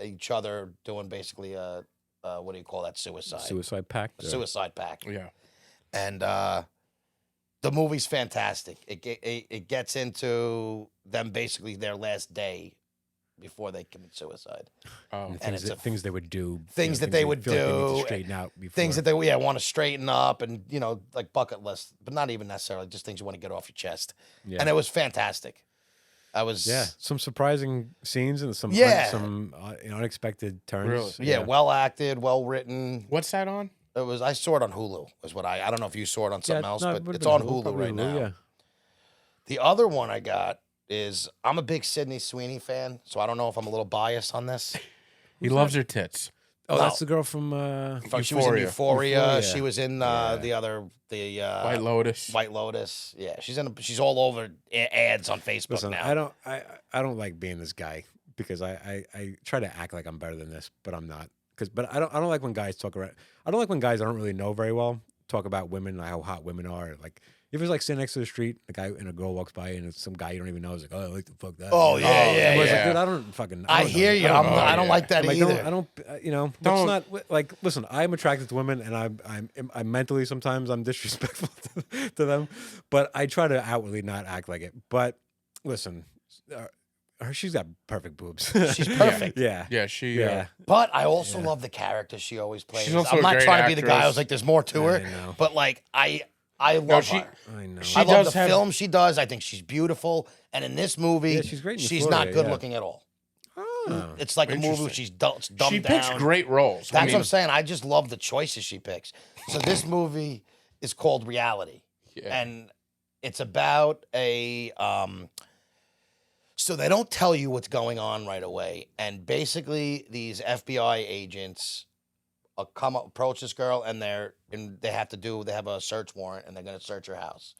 each other doing basically a what do you call that? Suicide. Suicide Pact. Suicide pact. Yeah. And the movie's fantastic. It gets into them basically their last day before they commit suicide. Oh. And And things, it's things they would do. things that they would feel like they need do, to straighten out before. Things that they want to straighten up, and like bucket list, but not even necessarily just things you want to get off your chest. Yeah. And it was fantastic. I was some surprising scenes and some Yeah. unexpected turns. Really? yeah, well acted, well written. What's that on? It was. I saw it on Hulu. Is what I don't know if you saw it on something else, no, it but would've it's been on Hulu probably right now. Yeah. The other one I got is I'm a big Sydney Sweeney fan, so I don't know if I'm a a little biased on this. He loves her tits. Oh, No. that's the girl from. She was in Euphoria. Euphoria. Euphoria. She was in the White Lotus. White Lotus. Yeah, she's all over ads on Facebook Listen, now. I don't like being this guy because I try to act like I'm better than this, but I'm not. But I don't like when guys talk around. I don't like when guys I don't really know very well talk about women, like how hot women are. Like if it's like sitting next to the street, a guy and a girl walks by, and it's some guy you don't even know is like, oh, I like to fuck that. Oh, You know? yeah, yeah, Everybody's yeah. Like, dude, I don't fucking. I don't know hear you. I don't know I don't like that I'm like, either. I don't. That's Don't- not like. Listen, I'm attracted to women, and I'm mentally sometimes I'm disrespectful to them, but I try to outwardly not act like it. But listen, she's got perfect boobs. She's perfect. yeah. Yeah, she. Yeah. But I also love the character she always plays. She's also I'm a not great trying to be the guy actress. who's like, there's more to her. I know. But like, I love she- her. I know. She I love does the have- film she does. I think she's beautiful. And in this movie, Yeah, she's great in she's Euphoria, not good yeah. looking at all. Oh. It's like a movie where Interesting. she's dumbed down. She picks great roles. That's what I'm saying. I just love the choices she picks. So this movie is called Reality. Yeah. And it's about a so they don't tell you what's going on right away. And basically these FBI agents approach this girl and they have a search warrant and they're gonna search her house.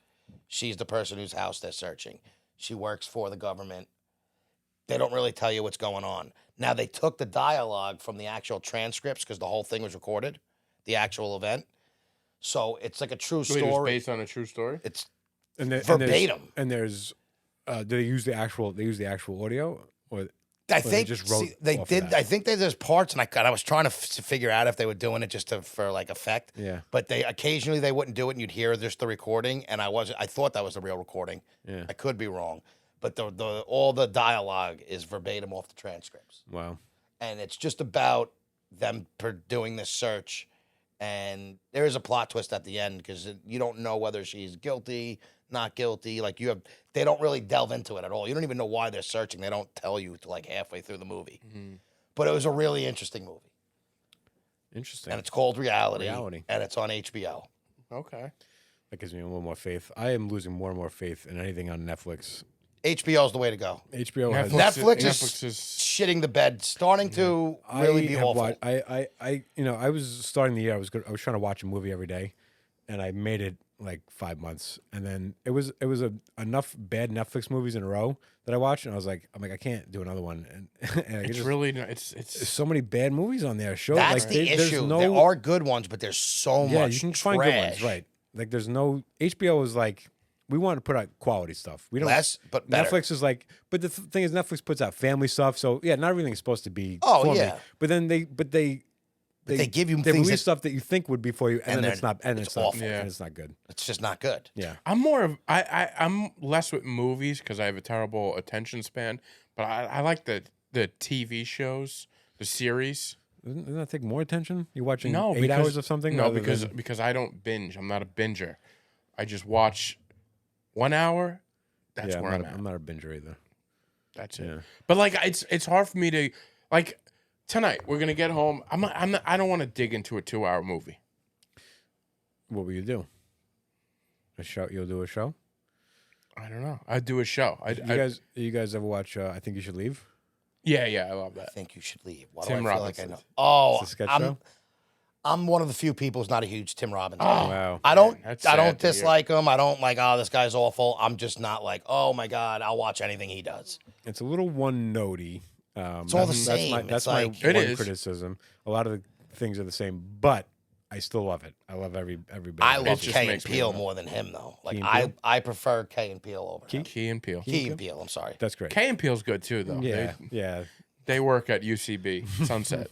She's the person whose house they're searching. She works for the government. They don't really tell you what's going on. Now, they took the dialogue from the actual transcripts because the whole thing was recorded, the actual event. So it's like a true Wait, it was story. based on a true story. It's Verbatim. verbatim. And there's do they use the actual audio or I they think just wrote they off of did. that? I think there's parts, and I was trying to figure out if they were doing it just for like effect. Yeah. But they occasionally they wouldn't do it, and you'd hear just the recording. And I thought that was the real recording. Yeah. I could be wrong, but all the dialogue is verbatim off the transcripts. Wow. And it's just about them doing this search, and there is a plot twist at the end because you don't know whether she's guilty, not guilty. Like they don't really delve into it at all. You don't even know why they're searching. They don't tell you till like halfway through the movie. But it was a really interesting movie. Interesting. And it's called Reality. Reality. And it's on HBO. Okay. That gives me a little more faith. I am losing more and more faith in anything on Netflix. HBO is the way to go. HBO has Netflix Netflix is is shitting the bed, starting to really be awful. I was starting the year. I was trying to watch a movie every day, and I made it like 5 months, and then it was enough bad Netflix movies in a row that I watched, and I'm like I can't do another one, and it's really it's there's so many bad movies on there. That's the issue. There are good ones, but there's so much you can trash. find good ones, right? Like there's no HBO is like we want to put out quality stuff. We don't Less, but better. Netflix is like, but the thing is, Netflix puts out family stuff, so yeah, not everything is supposed to be. Oh, for yeah. me. But then they give you they things release that- stuff that you think would be for you, and then then it's not, and it's it's not, awful. and it's not good. It's just not good. Yeah, I'm more of I'm less with movies because I have a terrible attention span. But I like the TV shows, the series. doesn't that take more attention? You're watching No, 8 hours of something. No, rather because than- because I don't binge. I'm not a binger. I just watch 1 hour. That's yeah, where I'm at. I'm not a binger either. That's it. Yeah. But like it's hard for me to like tonight. We're gonna get home. I don't want to dig into a 2-hour movie. What will you do? A show? You'll do a show? I don't know. I'd do a show. You guys ever watch? I think you should leave. Yeah, I love I that. think you should leave. Why Tim do I feel like I Robinson. know? Oh, It's a sketch show. I'm one of the few people who's not a huge Tim Robbins. Oh, fan. Wow. I don't that's I sad don't to hear. dislike him. I don't like, oh, this guy's awful. I'm just not like, oh my God, I'll watch anything he does. It's a little one-notey. It's all the same. That's It's my like- It one is. criticism. A lot of the things are the same, but I still love it. I love every bit. I of it. love just Kay and makes me Peele laugh. more than him though. Like Key and Peele? I prefer Kay and Peele over him. Key and Peele. Key and Peele, I'm sorry. That's great. Kay and Peele's good too, though. Yeah, yeah. They work at UCB Sunset.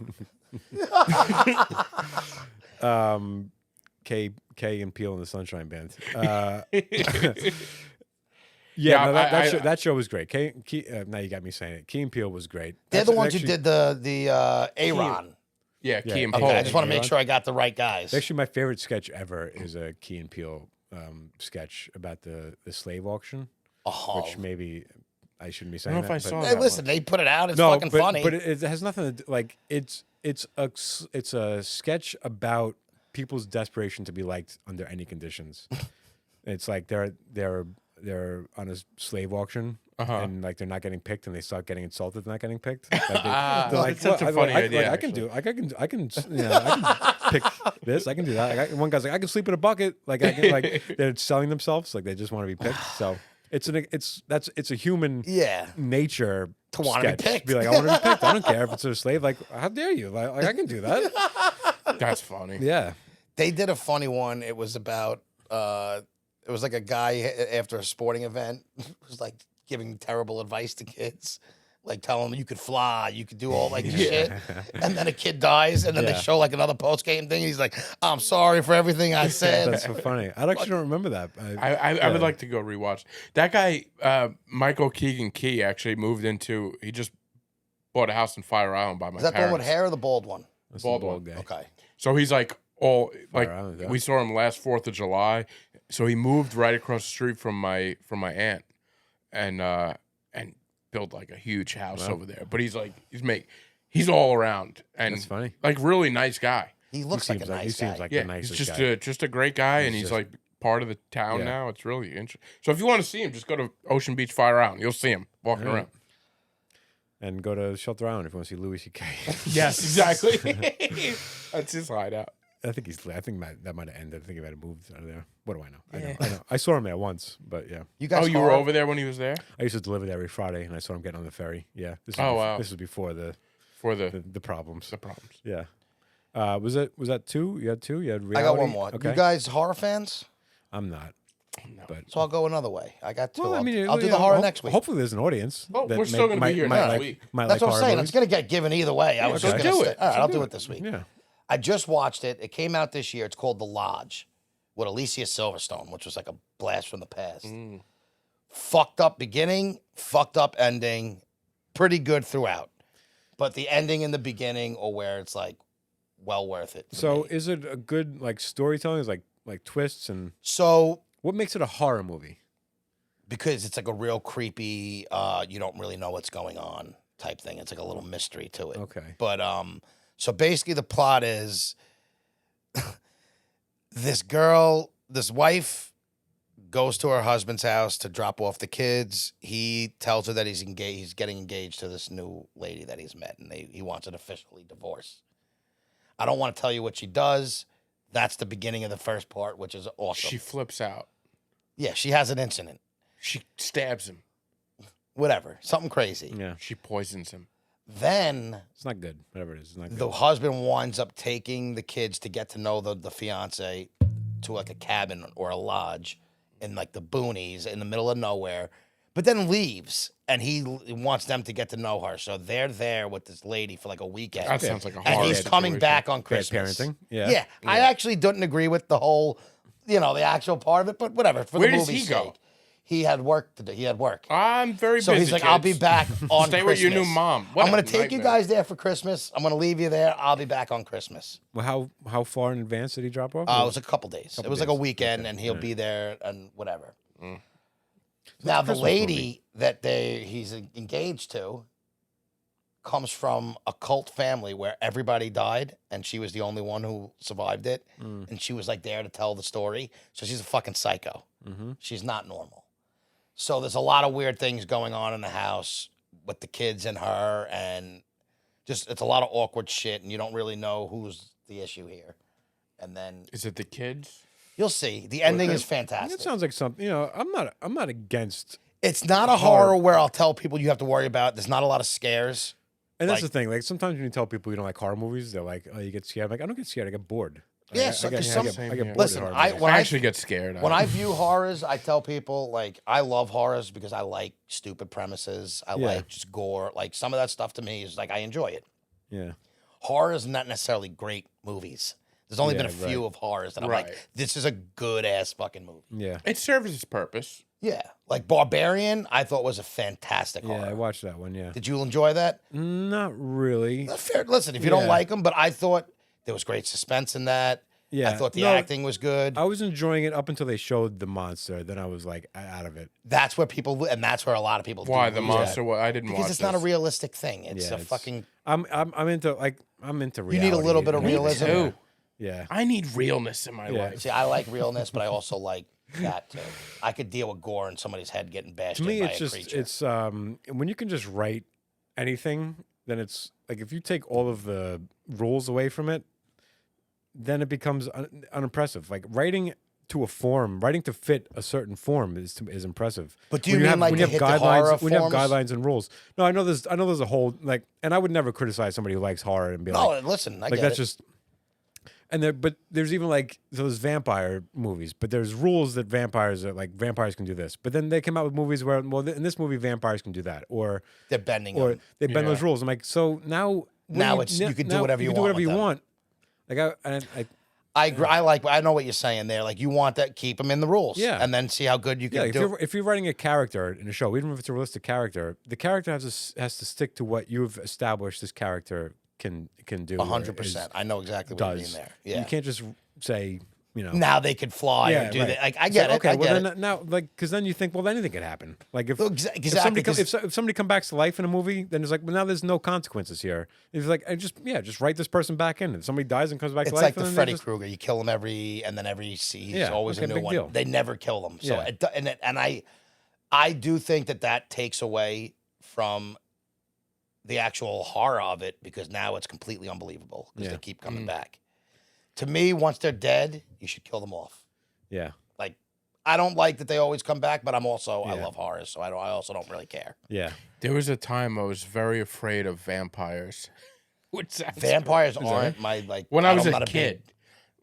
Kay and Peele and the Sunshine Band. Yeah, no, I- that show was great. Now you got me saying it. Key and Peele was great. They're the ones who actually- did the Aaron. Yeah, Key and okay, Peele. Okay, I just want to make Aaron? sure I got the right guys. Actually, my favorite sketch ever is a Key and Peele sketch about the slave auction, Oh. which maybe I shouldn't be I saying don't know if that. I but- saw Hey, that listen, one. they put it out. It's no, fucking funny. but it has nothing to do, like it's a sketch about people's desperation to be liked under any conditions. It's like they're on a slave auction. And like they're not getting picked, and they start getting insulted. They're not getting picked. Like they're like, that's such a "Well, funny I idea, can do. I can. I can pick this. I can do that. Like, one guy's like, I can sleep in a bucket. Like I can. Like they're selling themselves. Like they just want to be picked. So it's a human yeah. nature To wanna be sketch. picked. Be like, I want to be picked. I don't care if it's a slave. Like, how dare you? Like I can do that. That's funny. Yeah. They did a funny one. It was about it was like a guy after a sporting event was like giving terrible advice to kids. Like telling them you could fly, you could do all like this shit. And then a kid dies and then they Yeah. show like another post game thing. He's like, I'm sorry for everything I said. That's so funny. I actually don't remember that. I would like to go rewatch that guy. Michael Keegan Key actually moved into. He just bought a house in Fire Island by my Is that the one parents. with hair or the bald one? That's bald the one. guy. Okay. So he's like all like Island, yeah. we saw him last 4th of July. So he moved right across the street from my aunt, and built like a huge house over there. But he's all around and That's funny. like really nice guy. He looks like a He nice seems guy. like Yeah, the nicest he's just guy. just a great guy, and he's just- like part of the town Yeah. now. It's really interesting. So if you want to see him, just go to Ocean Beach Fire Island. You'll see him walking All right. around. And go to Shelter Island if you want to see Louis C.K. Yes, exactly. That's his hideout. I think that might have ended. I think he might have moved out of there. What do I know? I know. I saw him there once, but yeah. You guys Oh, you were horror- over there when he was there I used to deliver there every Friday, and I saw him getting on the ferry. Yeah. This was Oh, wow. This was before the for the problems. problems. Yeah. Was that two? You had two? You had I reality? got one more. Okay. You guys horror fans? I'm not. No. But So I'll go another way. I got two. well, I I'll, mean, I'll do you the know, horror next week. Hopefully, there's an audience. Oh, that we're still gonna be might- here might next like- week. might That's like what I'm horror saying. movies. It's going to get given either way. I was okay. just Do going to it. say, all right, So I'll do do it. it this week. Yeah. I just watched it. It came out this year. It's called The Lodge with Alicia Silverstone, which was like a blast from the past. Fucked up beginning, fucked up ending, pretty good throughout. But the ending in the beginning or where it's like well worth it. for So me. is it a good like storytelling? Is like twists and So what makes it a horror movie? because it's like a real creepy, you don't really know what's going on type thing. It's like a little mystery to it. Okay. But so basically the plot is this wife goes to her husband's house to drop off the kids. He tells her that he's getting engaged to this new lady that he's met, and he wants an officially divorce. I don't want to tell you what she does. That's the beginning of the first part, which is awesome. She flips out. Yeah, she has an incident. She stabs him. Whatever, something crazy. Yeah. She poisons him. Then It's not good. Whatever it is, it's not good. the husband winds up taking the kids to get to know the fiance to like a cabin or a lodge in like the boonies in the middle of nowhere, but then leaves, and he wants them to get to know her. So they're there with this lady for like a weekend. That sounds like a And horror he's coming situation. back on Bad Christmas. parenting. Yeah. Yeah, I actually didn't agree with the whole, the actual part of it, but whatever. For Where the does movie's he go? sake. He had work to do. He had work. I'm very So busy. he's like, I'll be kids. back on Stay Christmas. with your new mom. What I'm a going to take you nightmare. guys there for Christmas. I'm going to leave you there. I'll be back on Christmas. Well, how far in advance did he drop off? It was a couple days. It was like a days. weekend, Okay. and he'll All right. be there and whatever. Now, the Christmas lady that he's engaged to comes from a cult family where everybody died, and she was the only one who survived it. And she was like there to tell the story. So she's a fucking psycho. She's not normal. So there's a lot of weird things going on in the house with the kids and her, and just it's a lot of awkward shit, and you don't really know who's the issue here. And then Is it the kids? you'll see. The ending is It fantastic. sounds like something. I'm not against. It's not a horror where I'll tell people you have to worry about. There's not a lot of scares. And that's Like- the thing. Like sometimes when you tell people you don't like horror movies, they're like, "Oh, you get scared." I'm like, I don't get scared. I get bored. Yeah, I so- get, 'cause I some- get, I get bored. Listen, at horror I- movies. when I I- actually get scared. When I view horrors, I tell people like I love horrors because I like stupid premises. I Yeah. like just gore. Like some of that stuff to me is like I enjoy it. yeah. Horror is not necessarily great movies. There's only been a Yeah, few of horrors that I'm Right. like, this is a good ass fucking movie. Yeah. It serves its purpose. Yeah, like Barbarian, I thought was a fantastic Yeah. horror. I watched that one. Yeah. Did you enjoy that? Not really. Fair. Listen, if you don't Yeah. like them, but I thought there was great suspense in that. Yeah. I thought the No, acting was good. I was enjoying it up until they showed the monster. Then I was like out of it. That's where people, and that's where a lot of people. do Why the lose that. monster? What I didn't Because watch it's not a this. realistic thing. It's Yeah, a fucking. I'm into reality. You need a little bit of Me realism. too. Yeah. I need realness in my Yeah. life. See, I like realness, but I also like that too. I could deal with gore and somebody's head getting bashed To me, in by it's a just creature. it's when you can just write anything, then it's like if you take all of the rules away from it, then it becomes unimpressive. Like writing to a form, writing to fit a certain form is impressive. But do When you mean have, like when to you have hit the horror guidelines? When you have forms? guidelines and rules. No, I know there's a whole like, and I would never criticize somebody who likes horror and be No, like, listen, I like get that's it. just. And but there's even like those vampire movies, but there's rules that vampires can do this. But then they come out with movies where, well, in this movie vampires can do that, or They're bending or them. they bend Yeah. those rules. I'm like, so now Now it's- you can do whatever you can do want whatever with you them. want. Like I agree. I know what you're saying there. Like you want that, keep them in the rules. Yeah. And then see how good you can yeah, do. if you're writing a character in a show, even if it's a realistic character, the character has to stick to what you've established this character can do. or 100%. I know exactly what you mean does. there. Yeah. You can't just say, Now they could fly or do right. that. Like I It's get like, it. Okay, I get well it. then now, like, because then you think, well, anything could happen. Like if Well, if somebody 'cause- if somebody come back to life in a movie, then it's like, well, now there's no consequences here. It's like I just write this person back in. If somebody dies and comes back It's to life, like the and then Freddy they just, Krueger. You kill him he's Yeah, always okay, a new big one. deal. They never kill them. So Yeah. I do think that takes away from the actual horror of it because now it's completely unbelievable because Yeah. they keep coming back. To me, once they're dead, you should kill them off. yeah, Like I don't like that they always come back, but I Yeah. love horror, so I also don't really care. yeah. There was a time I was very afraid of vampires. Which sounds Vampires aren't my like. when I was I'm a not big- kid.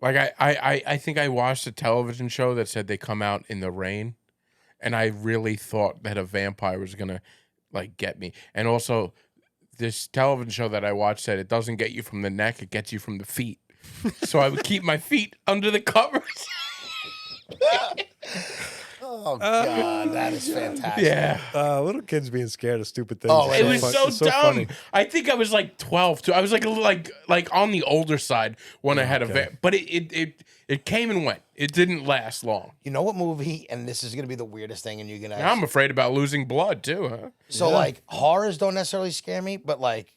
Like I think I watched a television show that said they come out in the rain, and I really thought that a vampire was gonna like get me. And also, this television show that I watched said it doesn't get you from the neck; it gets you from the feet. So I would keep my feet under the covers. Oh God, that is fantastic. Yeah. Little kids being scared of stupid things. Oh, It's It was fun- so it's dumb. funny. I think I was like 12 too. I was like on the older side when I had a van, but it came and went. It didn't last long. You know what movie? And this is gonna be the weirdest thing, and you're gonna. Now I'm afraid about losing blood too, huh? So like horrors don't necessarily scare me, but like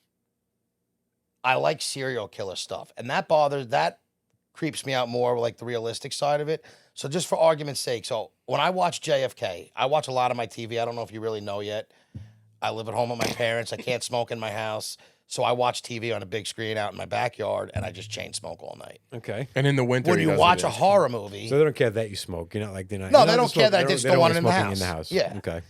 I like serial killer stuff, and that creeps me out more, like the realistic side of it. So just for argument's sake, so when I watch JFK, I watch a lot of my TV. I don't know if you really know yet. I live at home with my parents. I can't smoke in my house, so I watch TV on a big screen out in my backyard, and I just chain smoke all night. Okay. And in the winter, When he you doesn't watch do a it. horror movie, So they don't care that you smoke. You're not like they're not. No, you're they not don't just care smoke- that they just don't want it in the smoking house. Yeah. Okay.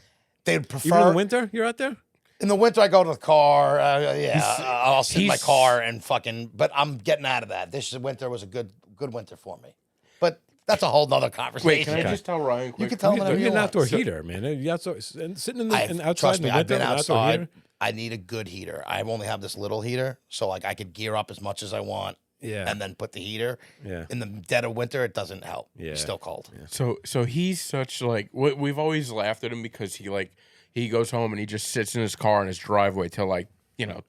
they'd Even in prefer. the winter, you're out there. In the winter, I go to the car. I'll sit in my he's- car and fucking. But I'm getting out of that. This winter was a good winter for me. But that's a whole nother conversation. Wait, can I just tell Ryan quick? You can tell him You whatever need you an want. outdoor heater, man. You sitting in the outside Trust in me, the I've winter been with an outdoor outside. heater. I need a good heater. I only have this little heater, so like I could gear up as much as I want. Yeah. And then put the heater. Yeah. In the dead of winter, it doesn't help. Yeah. It's still cold. So he's such like we've always laughed at him because he goes home and he just sits in his car in his driveway till like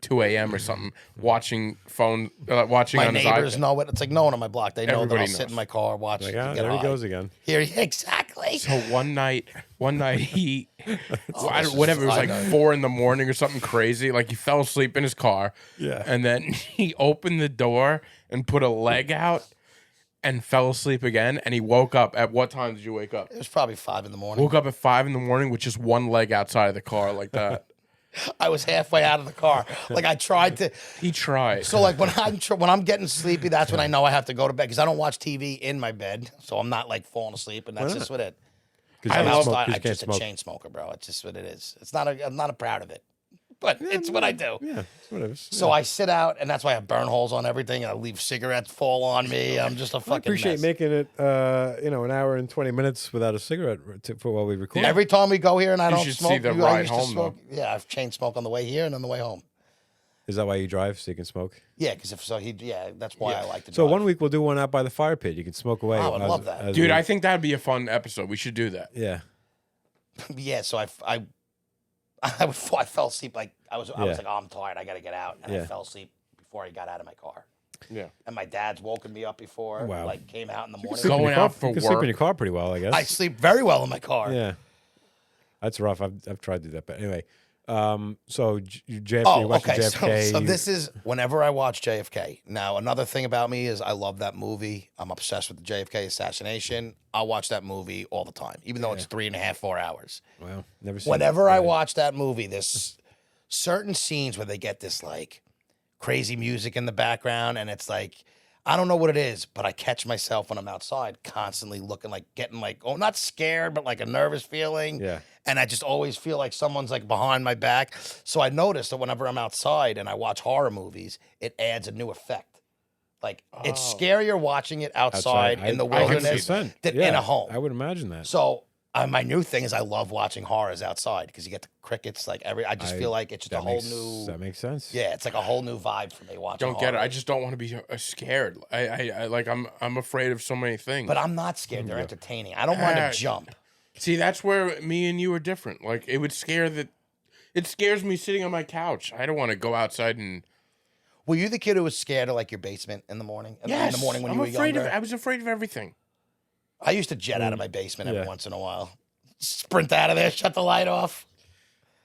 2 a.m. or something watching watching My on his neighbors iPad. know it. It's like no one on my block. They know that Everybody I'll sit knows. in my car, watch. Like, get there he high. goes again. Here, exactly. So one night he whatever, it was like 4 a.m. or something crazy. Like he fell asleep in his car. Yeah. And then he opened the door and put a leg out and fell asleep again. And he woke up. At what time did you wake up? It was probably 5 in the morning. Woke up at 5 a.m. with just one leg outside of the car like that. I was halfway out of the car. Like I tried to. He tried. So like when I'm getting sleepy, that's when I know I have to go to bed because I don't watch TV in my bed, so I'm not like falling asleep, and that's Why just not? what it. Because I'm you can't smoke. outside. 'Cause you I'm can't just a smoke. chain smoker, bro. It's just what it is. I'm not proud of it, but it's what I do. Yeah. It's whatever. So I sit out, and that's why I have burn holes on everything. And I leave cigarettes fall on me. I'm just a I fucking appreciate mess. making it, an hour and 20 minutes without a cigarette for while we record. Every time we go here and I don't should smoke, see the I ride used to home, smoke. Yeah, I've chain smoke on the way here and on the way home. Is that why you drive so you can smoke? Yeah, because that's why I like to. So drive. 1 week we'll do one out by the fire pit. You can smoke away. I would love that. as Dude, we- I think that'd be a fun episode. We should do that. Yeah. Yeah, so I fell asleep like I was Yeah. like, oh, I'm tired, I gotta get out. And I Yeah. fell asleep before I got out of my car. Yeah. And my dad's woken me up before. Wow. Like came out in the morning. Going You can out for you can sleep work. in your car pretty well, I guess. I sleep very well in my car. Yeah. That's rough. I've tried to do that, but anyway. So JFK, Oh, you're watching okay. JFK. So this is whenever I watch JFK. Now, another thing about me is I love that movie. I'm obsessed with the JFK assassination. I'll watch that movie all the time, even though it's 3.5, 4 hours. Wow, never seen. Whenever it. I watch that movie, there's certain scenes where they get this like crazy music in the background, and it's like I don't know what it is, but I catch myself when I'm outside constantly looking like getting like not scared, but like a nervous feeling. Yeah. And I just always feel like someone's like behind my back. So I notice that whenever I'm outside and I watch horror movies, it adds a new effect. Like it's scarier watching it outside in the wilderness 100%. than Yeah, in a home. I would imagine that. So my new thing is I love watching horrors outside because you get the crickets. Like I just feel like it's just a whole new. That makes sense. Yeah, it's like a whole new vibe for me watching. Don't get it. horror. I just don't want to be scared. I like I'm afraid of so many things. But I'm not scared. They're entertaining. I don't want to jump. See, that's where me and you are different. Like it would it scares me sitting on my couch. I don't want to go outside and Were you the kid who was scared of like your basement in the morning? In the morning when I'm you were afraid younger? I was afraid of everything. I used to jet out of my basement every Yeah. once in a while. Sprint out of there, shut the light off.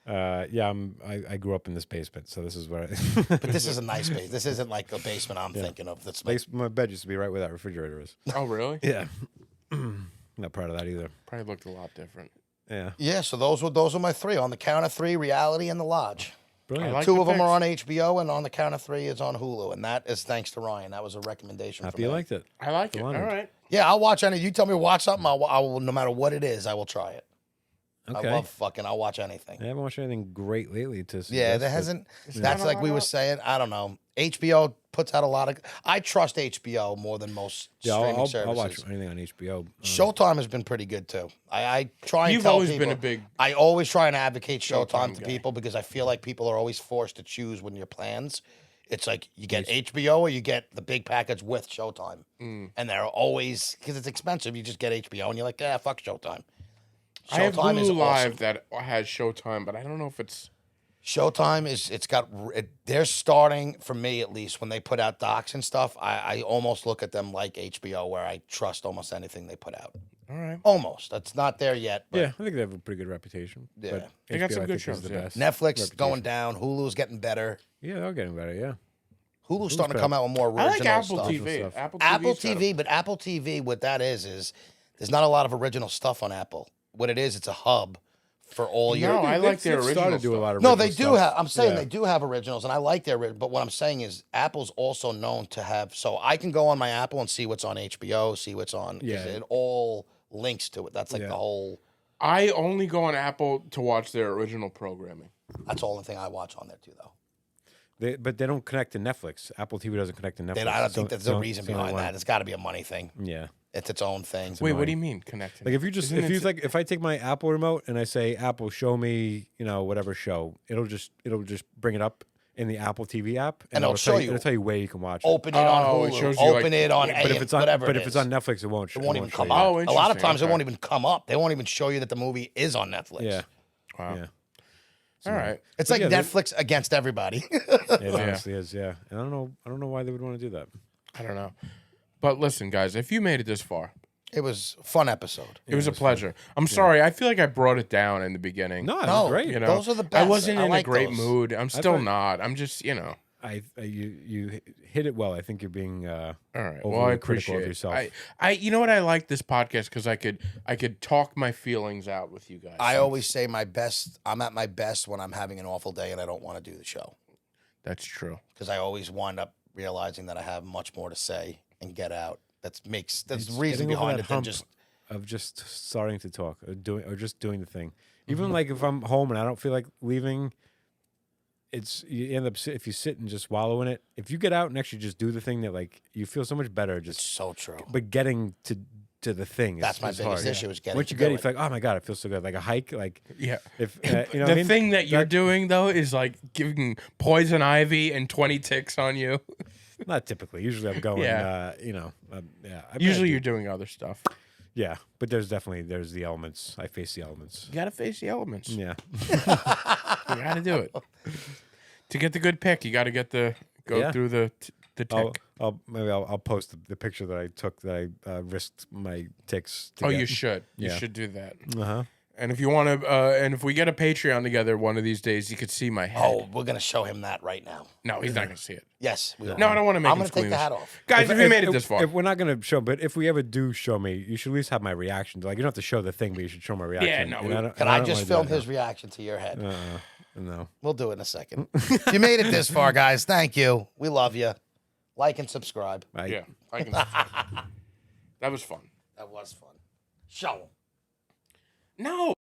Yeah. I grew up in this basement, so this is where But this is a nice base. This isn't like a basement I'm thinking of. That's like, my bed used to be right where that refrigerator is. Oh, really? Yeah. Not proud of that either. Probably looked a lot different. Yeah. yeah. So those were my three on the count of three: Reality and The Lodge. Brilliant. I like Two the of them are picks. on HBO, and on the count of three is on Hulu, and that is thanks to Ryan. That was a recommendation. Happy from you him. liked it. I like it. Come All on. right. Yeah, I'll watch any. You tell me to watch something, I will. No matter what it is, I will try it. Okay. I love fucking. I'll watch anything. I haven't watched anything great lately to suggest Yeah, there that- hasn't. not That's a like lot we were out. saying. I don't know. HBO puts out a lot of. I trust HBO more than most Yeah, streaming I'll services. watch anything on HBO. Showtime has been pretty good too. I try and You've tell always people. been a big I always try and advocate Showtime Showtime to guy. people because I feel like people are always forced to choose when your plans. It's like you get HBO or you get the big package with Showtime, and they're always because it's expensive. You just get HBO and you're like, fuck Showtime. I have Showtime is Hulu Live awesome. that has Showtime, but I don't know if it's. Showtime they're starting, for me at least, when they put out docs and stuff, I almost look at them like HBO, where I trust almost anything they put out. All right. Almost. That's not there yet. But Yeah, I think they have a pretty good reputation. Yeah. But They got HBO, some I good think, is shows, the yeah. best Netflix reputation. going down. Hulu's getting better. Yeah, they're getting better. Yeah. Hulu's starting to come out with more I original like Apple stuff. TV. stuff. Apple Apple TV's got a- TV, but Apple TV, what that is there's not a lot of original stuff on Apple. What it is, it's a hub for all your. No, I like their They've original started to do a stuff. lot of No, original they do stuff. have. I'm saying Yeah. they do have originals, and I like their. But what I'm saying is, Apple's also known to have. So I can go on my Apple and see what's on HBO, see what's on. 'Cause Yeah. it all links to it. That's like Yeah. the whole. I only go on Apple to watch their original programming. That's the only thing I watch on there too, though. But they don't connect to Netflix. Apple TV doesn't connect to Netflix. I don't So- think there's so- a reason so they behind want- that. It's got to be a money thing. Yeah. It's its own thing. Wait, what do you mean connecting? Like if you just if I take my Apple remote and I say Apple show me, whatever show, it'll just bring it up in the Apple TV app And it'll show you. It'll tell you where you can watch it. Open it on Oh, it Hulu. shows you, Open like- it on. But if it's on whatever but it if it's is. on Netflix, it won't. It won't even show come you. up. Oh, A lot of interesting, times it okay. won't even come up. They won't even show you that the movie is on Netflix. Yeah. Wow. Yeah. All right. It's But like yeah, Netflix against everybody. It honestly is. Yeah. And I don't know why they would want to do that. I don't know. But listen, guys, if you made it this far, It was a fun episode. it was a pleasure. I'm sorry. I feel like I brought it down in the beginning. No, it No, was great. You know, those are the I best. wasn't I in like a great those. mood. I'm still thought- not. I'm just, You hit it well. I think you're being All right. overly Well, I critical appreciate of it. yourself. You know what? I like this podcast because I could talk my feelings out with you guys. I always say my best. I'm at my best when I'm having an awful day and I don't want to do the show, That's true. because I always wind up realizing that I have much more to say and get out. That's the It's reason getting over behind that it than hump just. of just starting to talk or just doing the thing. Mm-hmm. Even like if I'm home and I don't feel like leaving, you end up if you sit and just wallow in it. If you get out and actually just do the thing, that like you feel so much better. It's Just so true. but getting to the thing. That's my is biggest hard. issue is getting. Once to you get do it, you feel like, oh my god, it feels so good. Like a hike, like Yeah. if the what I mean? thing that you're doing though is like giving poison ivy and 20 ticks on you. Not typically. Usually I'm going. Yeah. Yeah. I mean, I Usually do- you're doing other stuff. Yeah, but there's the elements. I face the elements. You got to face the elements. Yeah. You got to do it. To get the good pick, you got to go Yeah. through the tick. I'll post the picture that I took that I risked my ticks. To Oh, get. you should. You Yeah. should do that. Uh-huh. And if you want to, and if we get a Patreon together one of these days, you could see my head. Oh, we're gonna show him that right now. No, he's not going to see it. Yes, we are. No, I don't want to make I'm him gonna take the squeamish. hat off. Guys, if you made it this far. If we're not gonna show, but if we ever do show me, you should at least have my reaction. Like you don't have to show the thing, but you should show my reaction. no, And we- don't- Can and I don't just wanna do film that his reaction to your head? now. No. We'll do it in a second. If you made it this far, guys, thank you. We love you. Like and subscribe. Yeah, I can. That was fun. That was fun. Show 'em. No.